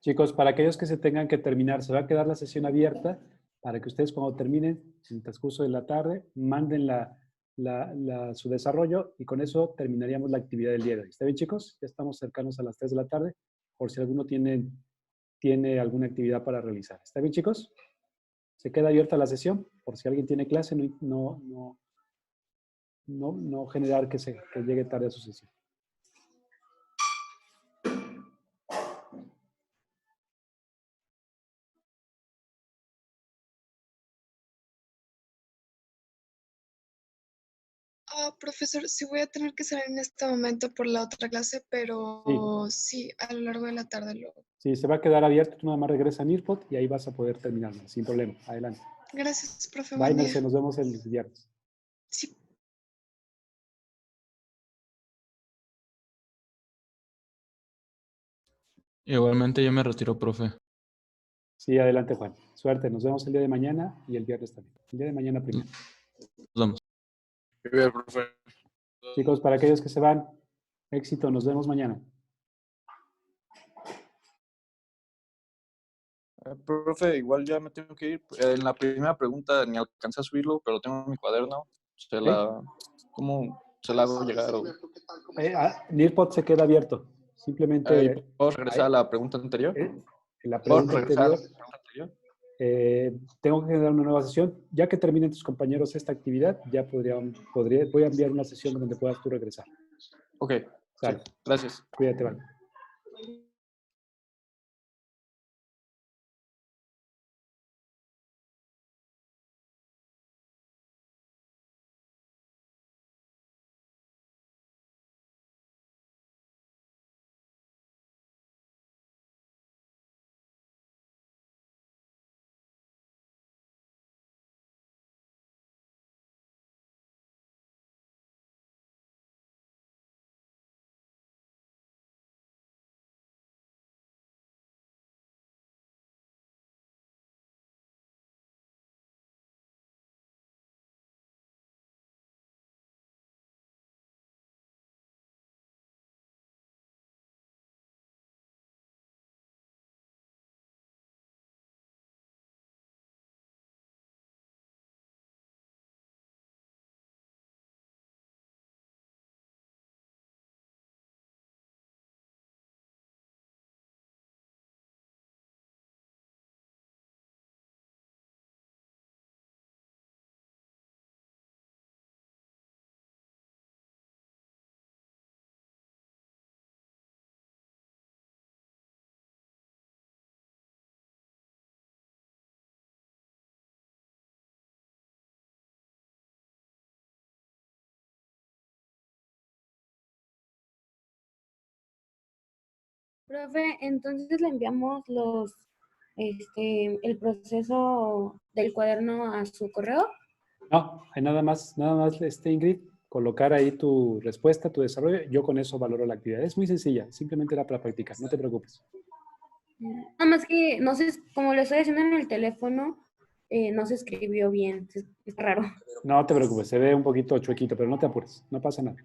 Chicos, para aquellos que se tengan que terminar, se va a quedar la sesión abierta para que ustedes cuando terminen, en el transcurso de la tarde, manden su desarrollo y con eso terminaríamos la actividad del día de hoy. ¿Está bien, chicos? Ya estamos cercanos a las 3 de la tarde, por si alguno tiene tiene alguna actividad para realizar. ¿Está bien, chicos? Se queda abierta la sesión por si alguien tiene clase, no generar que llegue tarde a su sesión. Profesor, sí voy a tener que salir en este momento por la otra clase, pero sí, a lo largo de la tarde luego. Sí, se va a quedar abierto, tú nada más regresa a Nearpod y ahí vas a poder terminarlo, sin problema. Adelante. Gracias, profe. Bye, Buen día. Merce, nos vemos el viernes. Sí. Igualmente yo me retiro, profe. Sí, adelante, Juan. Suerte, nos vemos el día de mañana y el viernes también. El día de mañana primero. Nos vemos. Bien, profe. Chicos, para aquellos que se van, éxito, nos vemos mañana. Profe, igual ya me tengo que ir. En la primera pregunta ni alcancé a subirlo, pero tengo mi cuaderno. ¿Cómo se la hago llegar? Nearpod se queda abierto. Simplemente ¿Puedo regresar a la pregunta anterior? la ¿Puedo pregunta regresar a la anterior, pregunta anterior? tengo que generar una nueva sesión. Ya que terminen tus compañeros esta actividad, ya voy a enviar una sesión donde puedas tú regresar. Ok, sí, gracias. Cuídate, vale. Profe, entonces le enviamos el proceso del cuaderno a su correo. No, hay nada más, Ingrid, colocar ahí tu respuesta, tu desarrollo. Yo con eso valoro la actividad. Es muy sencilla, simplemente era para practicar, no te preocupes. Nada más que, no sé, como lo estoy haciendo en el teléfono, no se escribió bien, es raro. No te preocupes, se ve un poquito chuequito, pero no te apures, no pasa nada.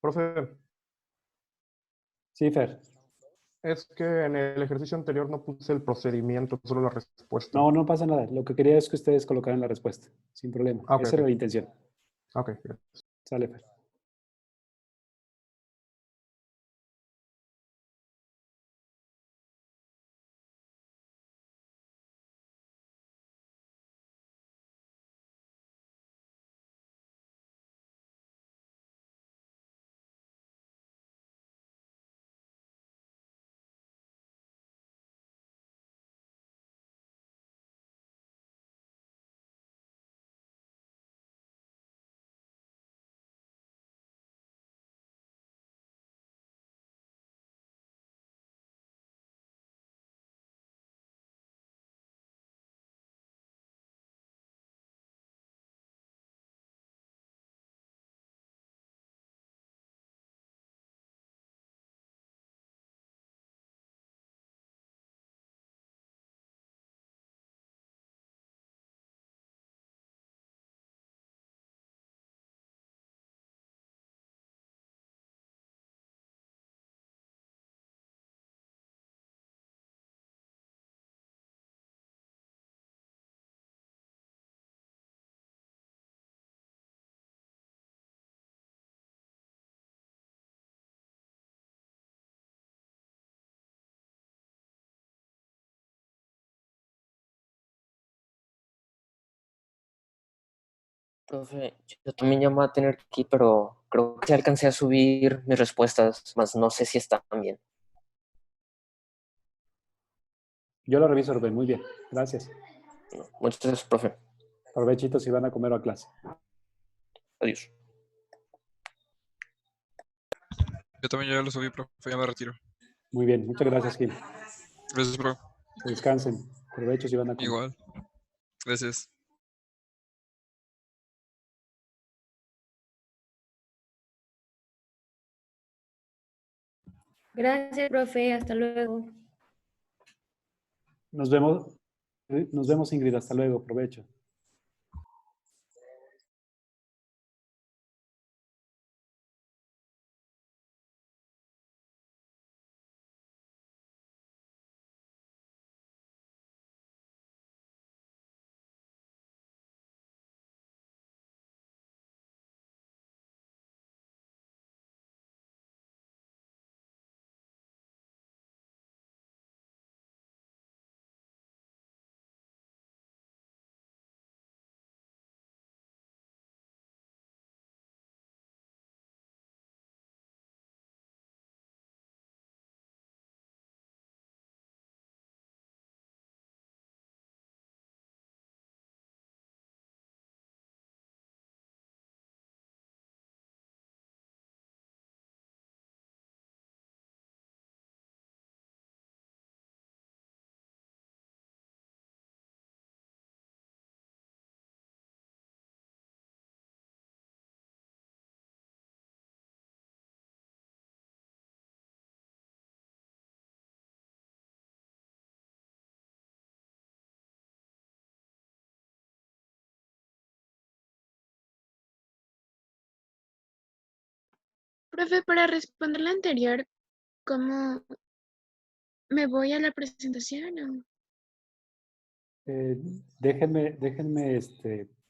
Profe, Sí, Fer. es que en el ejercicio anterior no puse el procedimiento, solo la respuesta. No, no pasa nada. Lo que quería es que ustedes colocaran la respuesta, sin problema. Ok, Esa era ok. la intención. Ok, gracias. Sale, Fer. Profe, yo también ya me voy a tener que ir, pero creo que sí alcancé a subir mis respuestas, más no sé si están bien. Yo lo reviso, Rubén. Muy bien. Gracias. Muchas gracias, profe. Provechito si van a comer o a clase. Adiós. Yo también ya lo subí, profe, ya me retiro. Muy bien. Muchas gracias, Gil. Gracias, bro. Que descansen. Provecho si van a comer. Igual. Gracias. Gracias, profe. Hasta luego. Nos vemos, Ingrid. Hasta luego. Provecho. Profe, para responder la anterior, ¿cómo me voy a la presentación? Déjenme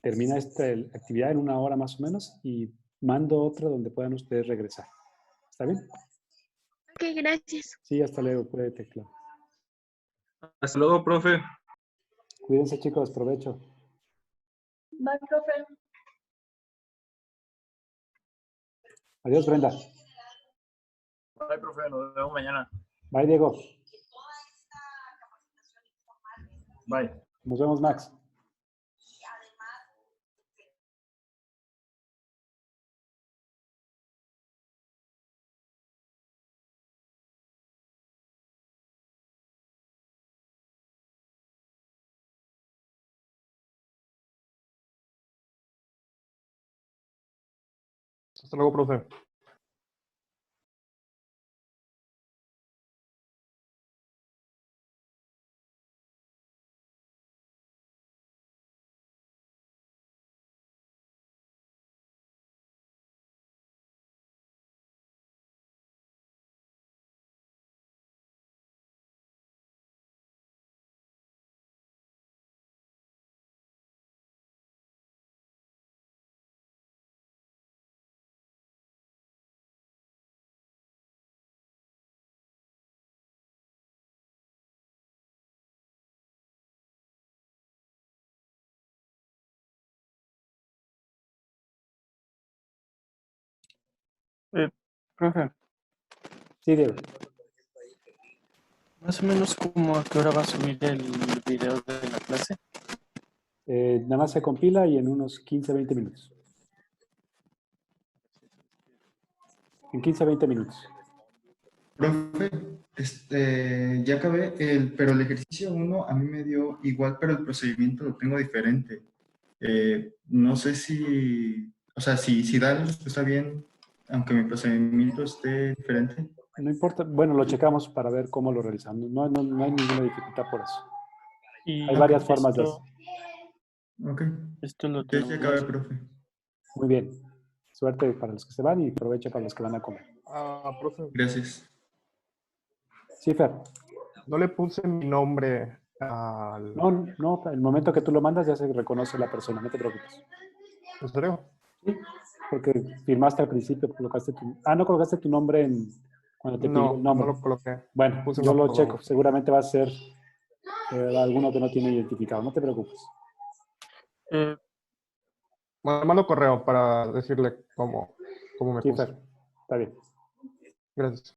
terminar esta actividad en 1 hora más o menos y mando otra donde puedan ustedes regresar. ¿Está bien? Ok, gracias. Sí, hasta luego. Puede teclar. Hasta luego, profe. Cuídense, chicos. Provecho. Bye, profe. Adiós, Brenda. Bye, profe. Nos vemos mañana. Bye, Diego. Bye. Nos vemos, Max. Hasta luego, profe. Profe, Sí, Diego. más o menos como a qué hora va a subir el video de la clase. Nada más se compila y en unos 15-20 minutos. En 15-20 minutos. Profe, ya acabé, pero el ejercicio 1 a mí me dio igual, pero el procedimiento lo tengo diferente. No sé si, o sea, si da la respuesta bien, aunque mi procedimiento esté diferente. No importa. Bueno, lo checamos para ver cómo lo realizamos. No hay ninguna dificultad por eso. Hay varias formas de hacer. Ok. Esto lo Ya acabé, profe. Muy bien. Suerte para los que se van y provecho para los que van a comer. Profe. Gracias. Sí, Fer. No le puse mi nombre al... No, el momento que tú lo mandas ya se reconoce la persona, no te preocupes. ¿En serio? Sí, porque firmaste al principio, colocaste tu... no colocaste tu nombre cuando te pidió el nombre. No lo coloqué. Bueno, Puse yo un lo apodo. checo, seguramente va a ser alguno que no tiene identificado, no te preocupes. Bueno, mando correo para decirle cómo me Sí, puse. Fer, está bien. Gracias.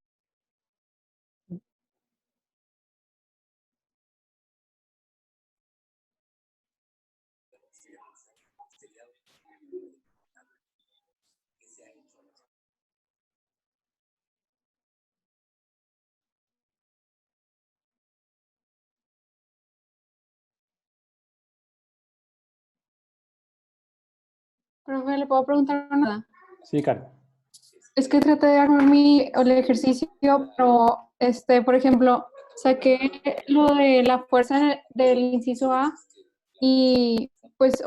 Profe, ¿le puedo preguntar nada? Sí, Karen. Es que traté de armar el ejercicio, pero, por ejemplo, saqué lo de la fuerza del inciso A y pues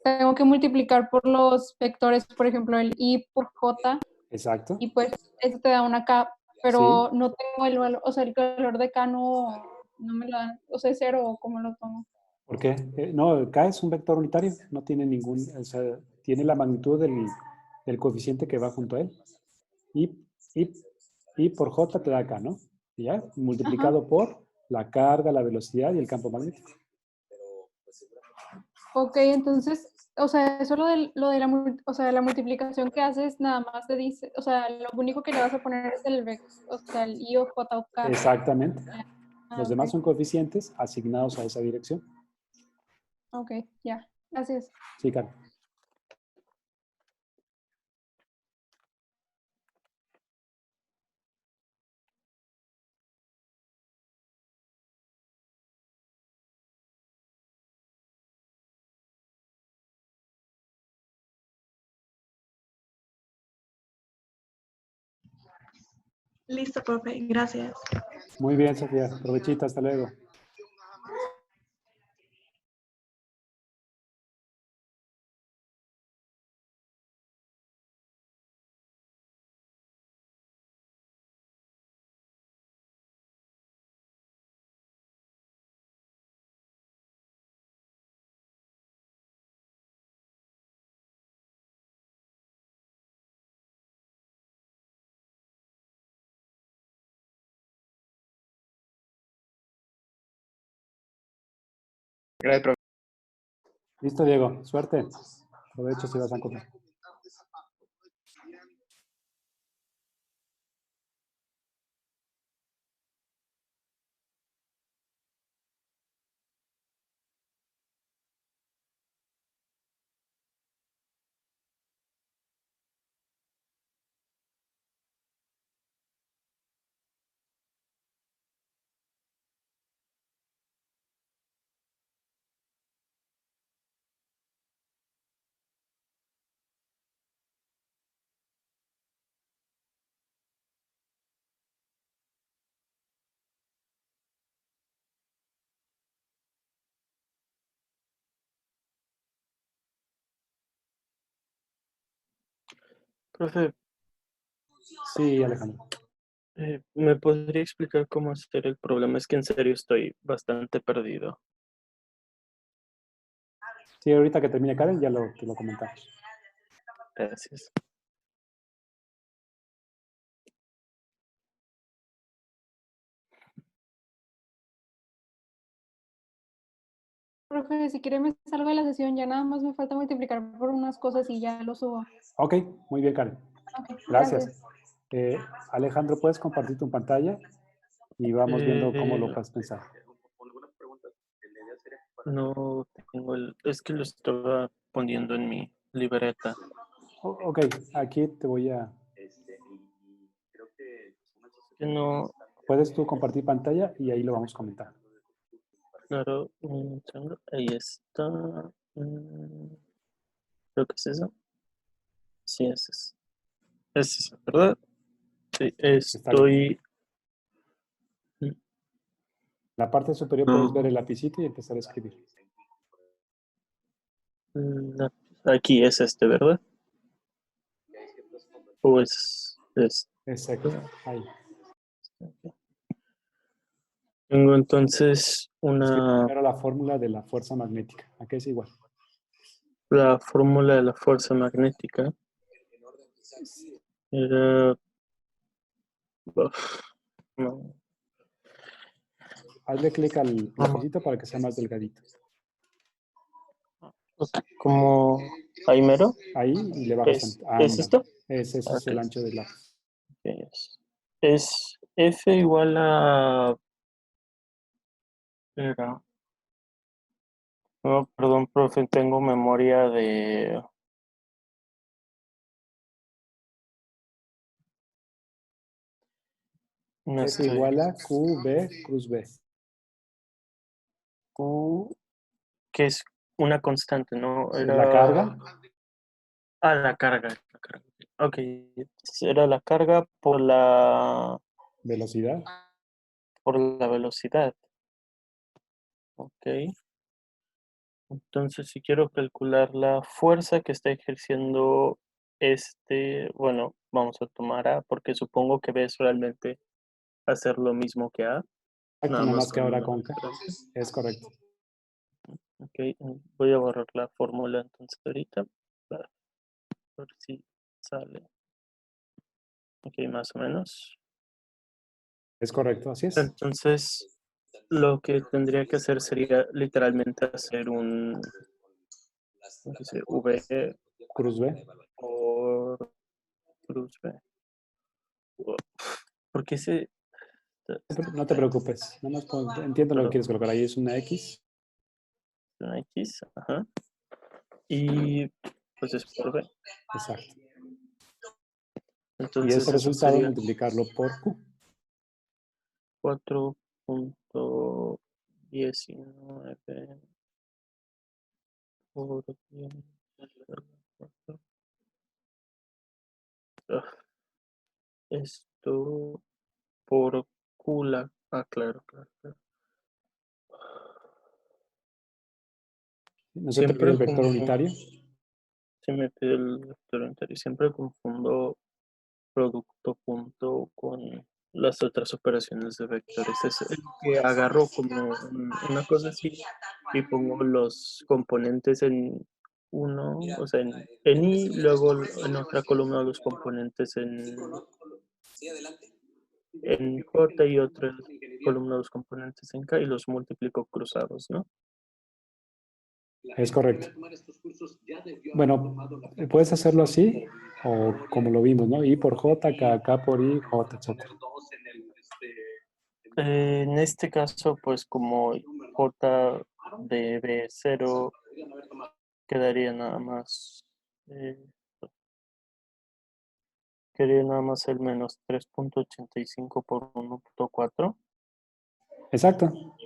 tengo que multiplicar por los vectores, por ejemplo, el I por J, Exacto. y pues eso te da una K, pero no tengo el valor, o sea, el valor de K no me lo dan, o sea, es cero, ¿o cómo lo tomo? ¿Por qué? No, K es un vector unitario, no tiene ningún, o sea, tiene la magnitud del coeficiente que va junto a él. Y por J te da K, ¿no? Y ya, multiplicado por la carga, la velocidad y el campo magnético. Ok, entonces, o sea, eso lo de la multiplicación que haces nada más te dice, o sea, lo único que le vas a poner es o sea, el I o J o K. Exactamente. Los demás Ok. son coeficientes asignados a esa dirección. Ok, ya, gracias. Sí, Karen. Listo, profe. Gracias. Muy bien, Sofía. Provechita, hasta luego. Gracias, profe. Listo, Diego. Suerte. Provecho si vas a comer. Profe, Sí, Alejandro. ¿me podría explicar cómo hacer el problema? Es que en serio estoy bastante perdido. Sí, ahorita que termine Karen ya te lo comentamos. Gracias. Profe, si quiere me salgo de la sesión, ya nada más me falta multiplicar por unas cosas y ya lo subo. Ok, muy bien, Karen. Ok, Gracias. Alejandro, ¿puedes compartir tu pantalla? Y vamos viendo cómo lo vas a pensar. No tengo es que lo estaba poniendo en mi libreta. Ok, aquí te voy a... Que no, Puedes tú compartir pantalla y ahí lo vamos a comentar. claro, un segundo. Ahí está. Mm, Creo que es eso. Sí, es eso. Es eso, ¿verdad? Sí, Está bien. estoy. En la parte superior puedes ver el lapicito y empezar a escribir. Aquí es ¿verdad? O es Exacto, ahí. Tengo entonces Escribe una primero la fórmula de la fuerza magnética. Aquí es igual. la fórmula de la fuerza magnética. Era. No. Hazle clic al lapicito para que sea más delgadito. Como ahí mero. Ahí y le bajas ¿Es ándale. esto? Ese es Ok. el ancho del lápiz. Ok, es F igual a... Era... No, perdón, profe, tengo memoria de... No F estoy... igual a QB cruz B. Q, que es una constante, ¿no? Es la carga. Ah, la carga. Ok, era la carga por la Velocidad. velocidad. Ok. Entonces, si quiero calcular la fuerza que está ejerciendo bueno, vamos a tomar A, porque supongo que B es realmente hacer lo mismo que A, Exacto, nada nada más más que con ahora una con K. diferencia. Es correcto. Ok, voy a borrar la fórmula entonces ahorita, para ver si sale. Ok, más o menos. Es correcto, así es. Entonces, lo que tendría que hacer sería literalmente hacer un V Cruz B. por cruz B. Porque ese... No te preocupes. Nada más entiendo lo que Pero quieres colocar. Ahí es una X. una X, ajá. Y pues es por B. Exacto. Y Entonces ese eso resultado sería multiplicarlo por Q. 4.19 por 10. Esto por Q claro. ¿No se te pide Siempre el vector unitario? se me pide el vector unitario. Siempre confundo producto punto con las otras operaciones de vectores. Es el que agarro como una cosa así y pongo los componentes en uno, o sea, en I, luego en otra columna los componentes en J y otra columna los componentes en K y los multiplico cruzados, ¿no? Es correcto. Bueno, puedes hacerlo así o como lo vimos, ¿no? I por J, K por I, J, etc. En este caso, pues como J de B0 quedaría nada más quedaría nada más el menos 3.85 por 1.4 Exacto.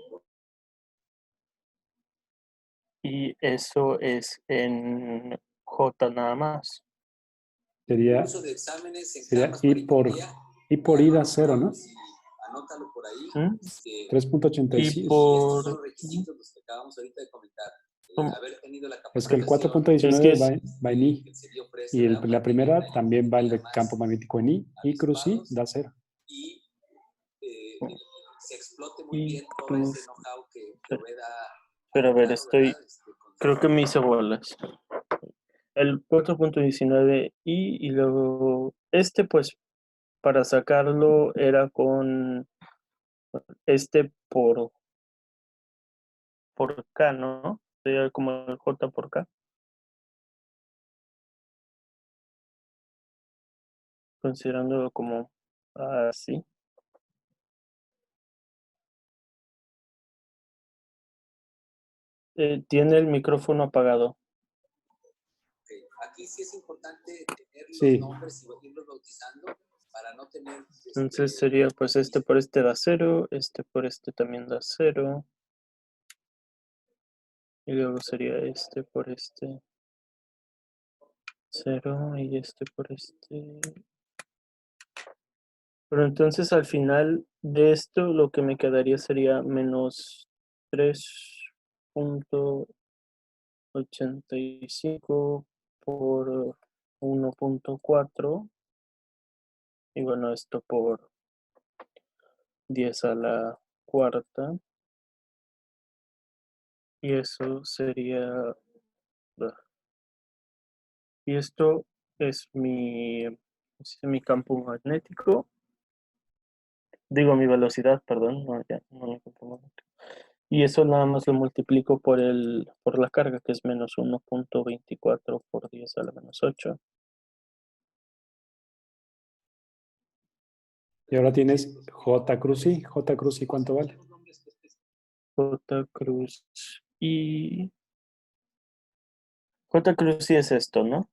y eso es en J nada más. Sería I por I da 0, ¿no? ¿Mm? 3.85. Y por... Es que el Es 4.19 que va en I. Y la primera también va el campo magnético en I. I cruz I da 0. Pero a ver, creo que me hice bolas. El 4.19 y luego pues para sacarlo era con por K, ¿no? Sería como el J por K. Considerándolo como así. Tiene el micrófono apagado. Aquí sí es importante tener los Sí. nombres y irlos bautizando para no tener... Entonces sería pues por este da 0, por este también da 0. Y luego sería por este 0 y por este. Pero entonces al final de esto lo que me quedaría sería menos 3.85 por 1.4 y bueno, esto por 10 a la cuarta y eso sería, y esto es mi campo magnético, digo mi velocidad, perdón, no, ya, no mi campo magnético. Y eso nada más lo multiplico por la carga, que es menos 1.24 por 10 a la menos 8. Y ahora tienes J cruz I. J cruz I, ¿cuánto vale? J cruz y... J cruz y es esto, ¿no?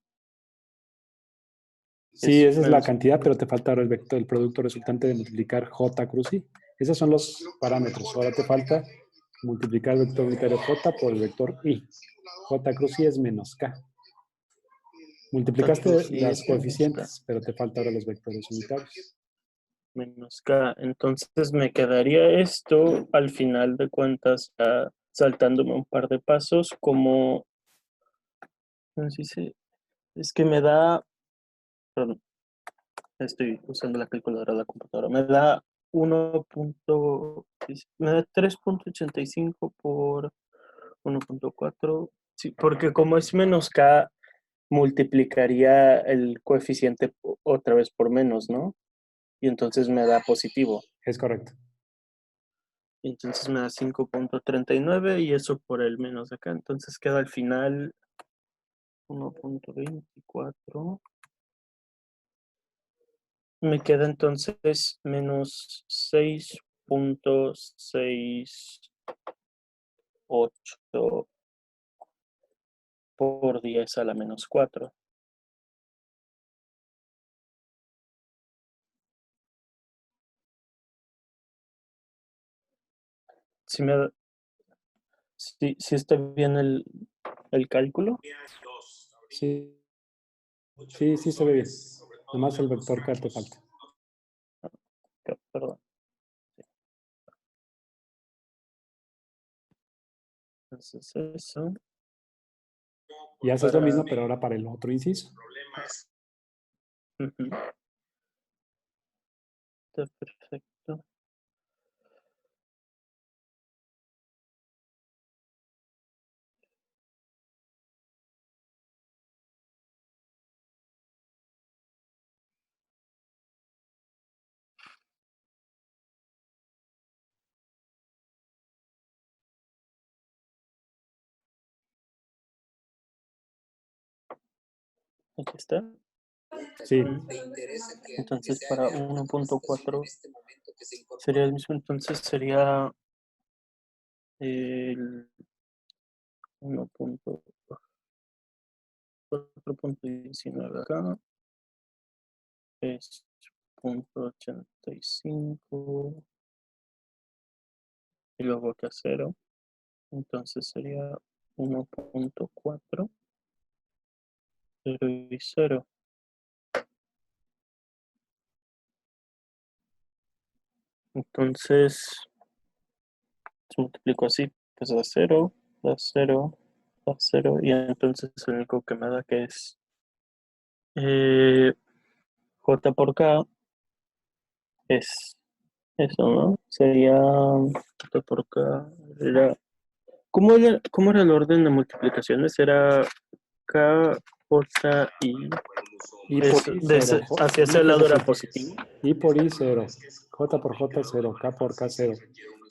Sí, Es esa es la menos cantidad, pero te falta ahora el vector, el producto resultante de multiplicar J cruz I. Esos son los parámetros. Ahora te falta multiplicar el vector unitario J por el vector I. J cruz I es menos K. Multiplicaste cruz y las es menos K. coeficientes, pero te falta ahora los vectores unitarios. Menos K. Entonces me quedaría esto al final de cuentas, saltándome un par de pasos, como, ¿cómo se dice? Es que me da, perdón, estoy usando la calculadora de la computadora, me da 3.85 por 1.4, sí, porque como es menos K, multiplicaría el coeficiente otra vez por menos, ¿no? Y entonces me da positivo. Es correcto. Y entonces me da 5.39 y eso por el menos acá. Entonces queda al final 1.24. Me queda entonces menos 6.68 por 10 a la menos 4. Si, si está bien el cálculo. Sí, sí, sí se ve bien. Nomás el vector K te falta. Perdón. Entonces eso. Y haces lo mismo, pero ahora para el otro inciso. Está perfecto. Aquí está. Sí. Entonces para 1.4 sería el mismo, entonces sería el 1.4.19 acá, es 0.85 y luego acá 0, entonces sería 1.4, 0 y 0. Entonces, si multiplico así, pues da 0, da 0, da 0, y entonces lo único que me da que es J por K es eso, ¿no? Sería J por K, era, cómo era el orden de multiplicaciones? Era K, J, I por I, 0. Hacia ese lado era positivo. I por I, 0. J por J, 0. K por K, 0.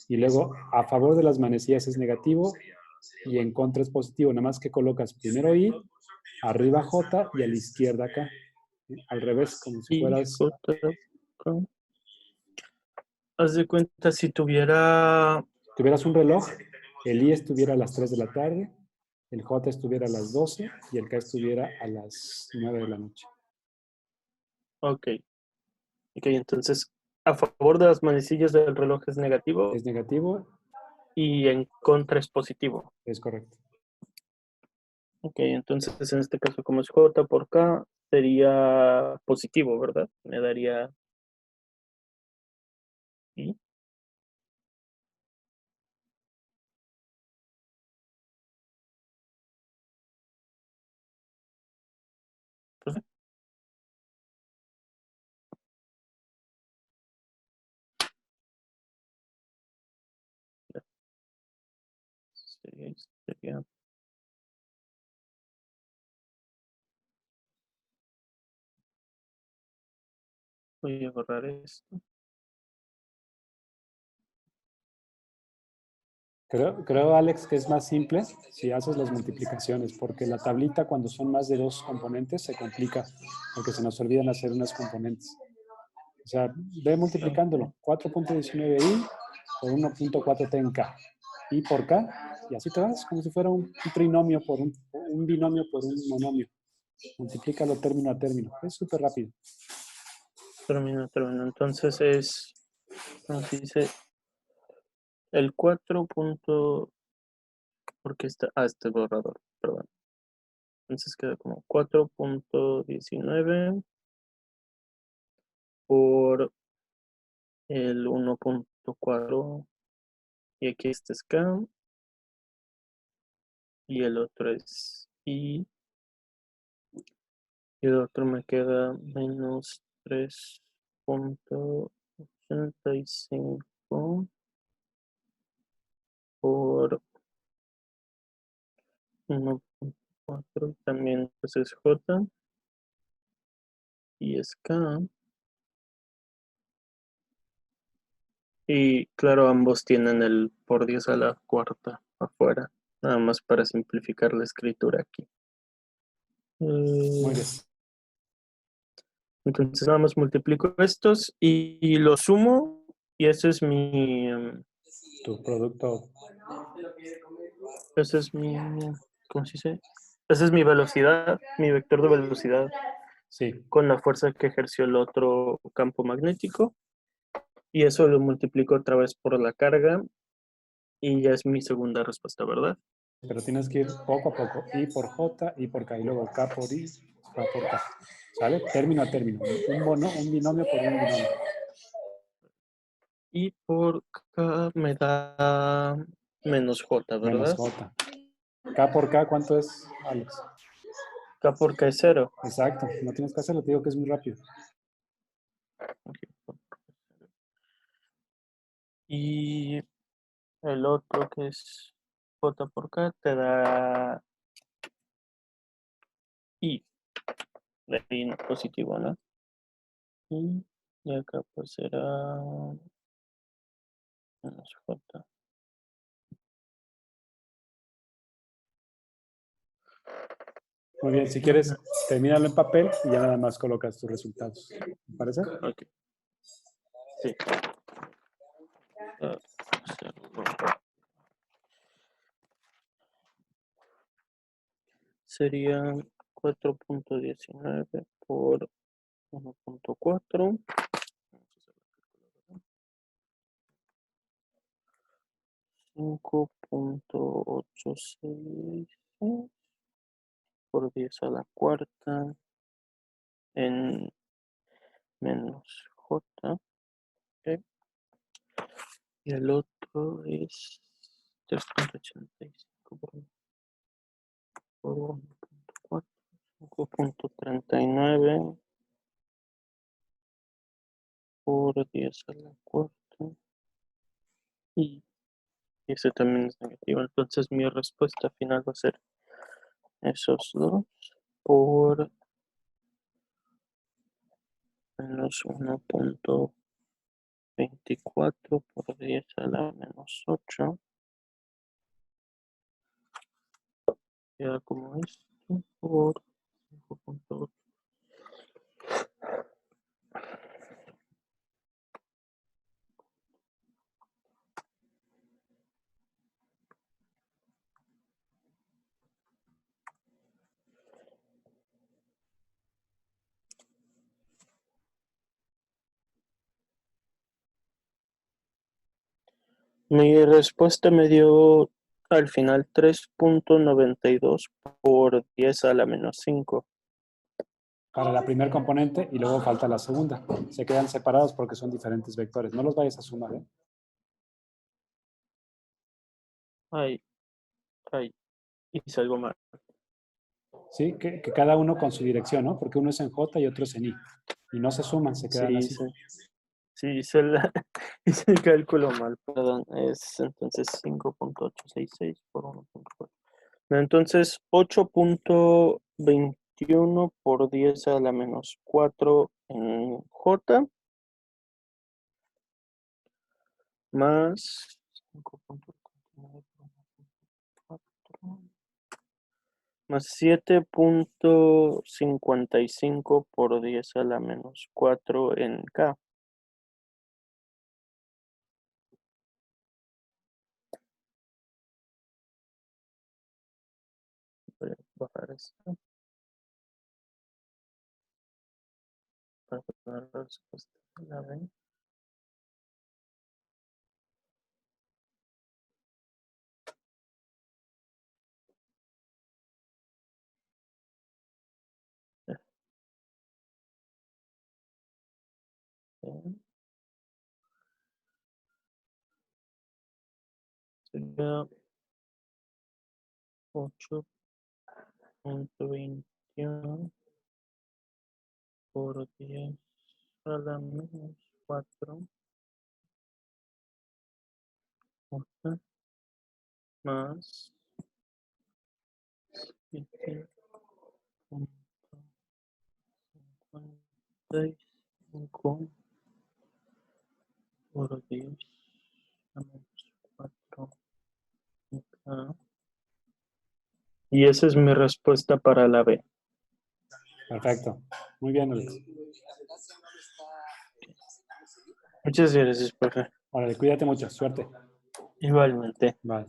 Y luego, a favor de las manecillas es negativo y en contra es positivo. Nada más que colocas primero I, arriba J y a la izquierda K. Al revés, como si fueras... J, K. Haz de cuenta, si tuvieras un reloj, el I estuviera a las 3 de la tarde, el J estuviera a las 12 y el K estuviera a las 9 de la noche. Ok. Ok, entonces, a favor de las manecillas del reloj es negativo. Es negativo. Y en contra es positivo. Es correcto. Ok, entonces en este caso, como es J por K, sería positivo, ¿verdad? Me daría... ¿Y? Entonces, sería... Voy a borrar esto. Creo, Alex, que es más simple si haces las multiplicaciones, porque la tablita cuando son más de 2 componentes se complica, porque se nos olvidan hacer unas componentes. O sea, ve multiplicándolo. 4.19i por 1.4t en k. I por k, y así te vas, como si fuera un trinomio por un binomio por un monomio. Multiplícalo término a término. Es súper rápido. Término. Entonces es, ¿cómo se dice? El 4 punto, porque está, este borrador, perdón. Entonces queda como 4.19 por el 1.4 y aquí este es K y el otro es I y el otro me queda menos 3.85 por 1.4 también pues es J y es K. Y claro, ambos tienen el por 10 a la cuarta afuera, nada más para simplificar la escritura aquí. Muy bien. Entonces nada más multiplico estos y lo sumo y ese es mi... Tu producto. Ese es mi... ¿Cómo se dice? Esa es mi velocidad, mi vector de velocidad. Sí. Con la fuerza que ejerció el otro campo magnético. Y eso lo multiplico otra vez por la carga. Y ya es mi segunda respuesta, ¿verdad? Pero tienes que ir poco a poco. I por J, I por K. Y luego K por I, K por K. ¿Sale? Término a término. Un binomio por un binomio. Y por K me da menos J, ¿verdad? Menos J. K por K, ¿cuánto es, Alex? K por K es 0. Exacto. No tienes que hacerlo. Te digo que es muy rápido. Y el otro que es J por K te da I. De I no positivo, ¿no? Y acá pues será menos J. Muy bien, si quieres, termínalo en papel y ya nada más colocas tus resultados. ¿Te parece? Ok. Sí. Sería 4.19 por 1.4. 5.86 por 10 a la cuarta en menos J. Okay. Y el otro es 3.85 por 1.4, 5.39 por 10 a la cuarta. Y ese también es negativo. Entonces mi respuesta final va a ser esos dos por menos 1.24 por 10 a la menos 8. Queda como esto por 5.8. Mi respuesta me dio al final 3.92 por 10 a la menos 5. Para la primer componente y luego falta la segunda. Se quedan separados porque son diferentes vectores. No los vayas a sumar, ¿eh? Ay, hice algo mal. Sí, que cada uno con su dirección, ¿no? Porque uno es en J y otro es en I. Y no se suman, se quedan así. Sí, hice el cálculo mal, perdón. Es entonces 5.866 por 1.4. Entonces 8.21 por 10 a la menos 4 en J más 5.49 Más 7.55 por 10 a la menos 4 en K. Voy a bajar esto. Para poner la respuesta de la B. Sería 8.21 por 10 a la menos 4 más 7.55 por 10 a menos 4. Y esa es mi respuesta para la B. Perfecto. Muy bien, Alex. Muchas gracias, profe. Órale, cuídate mucho. Suerte. Igualmente. Vale.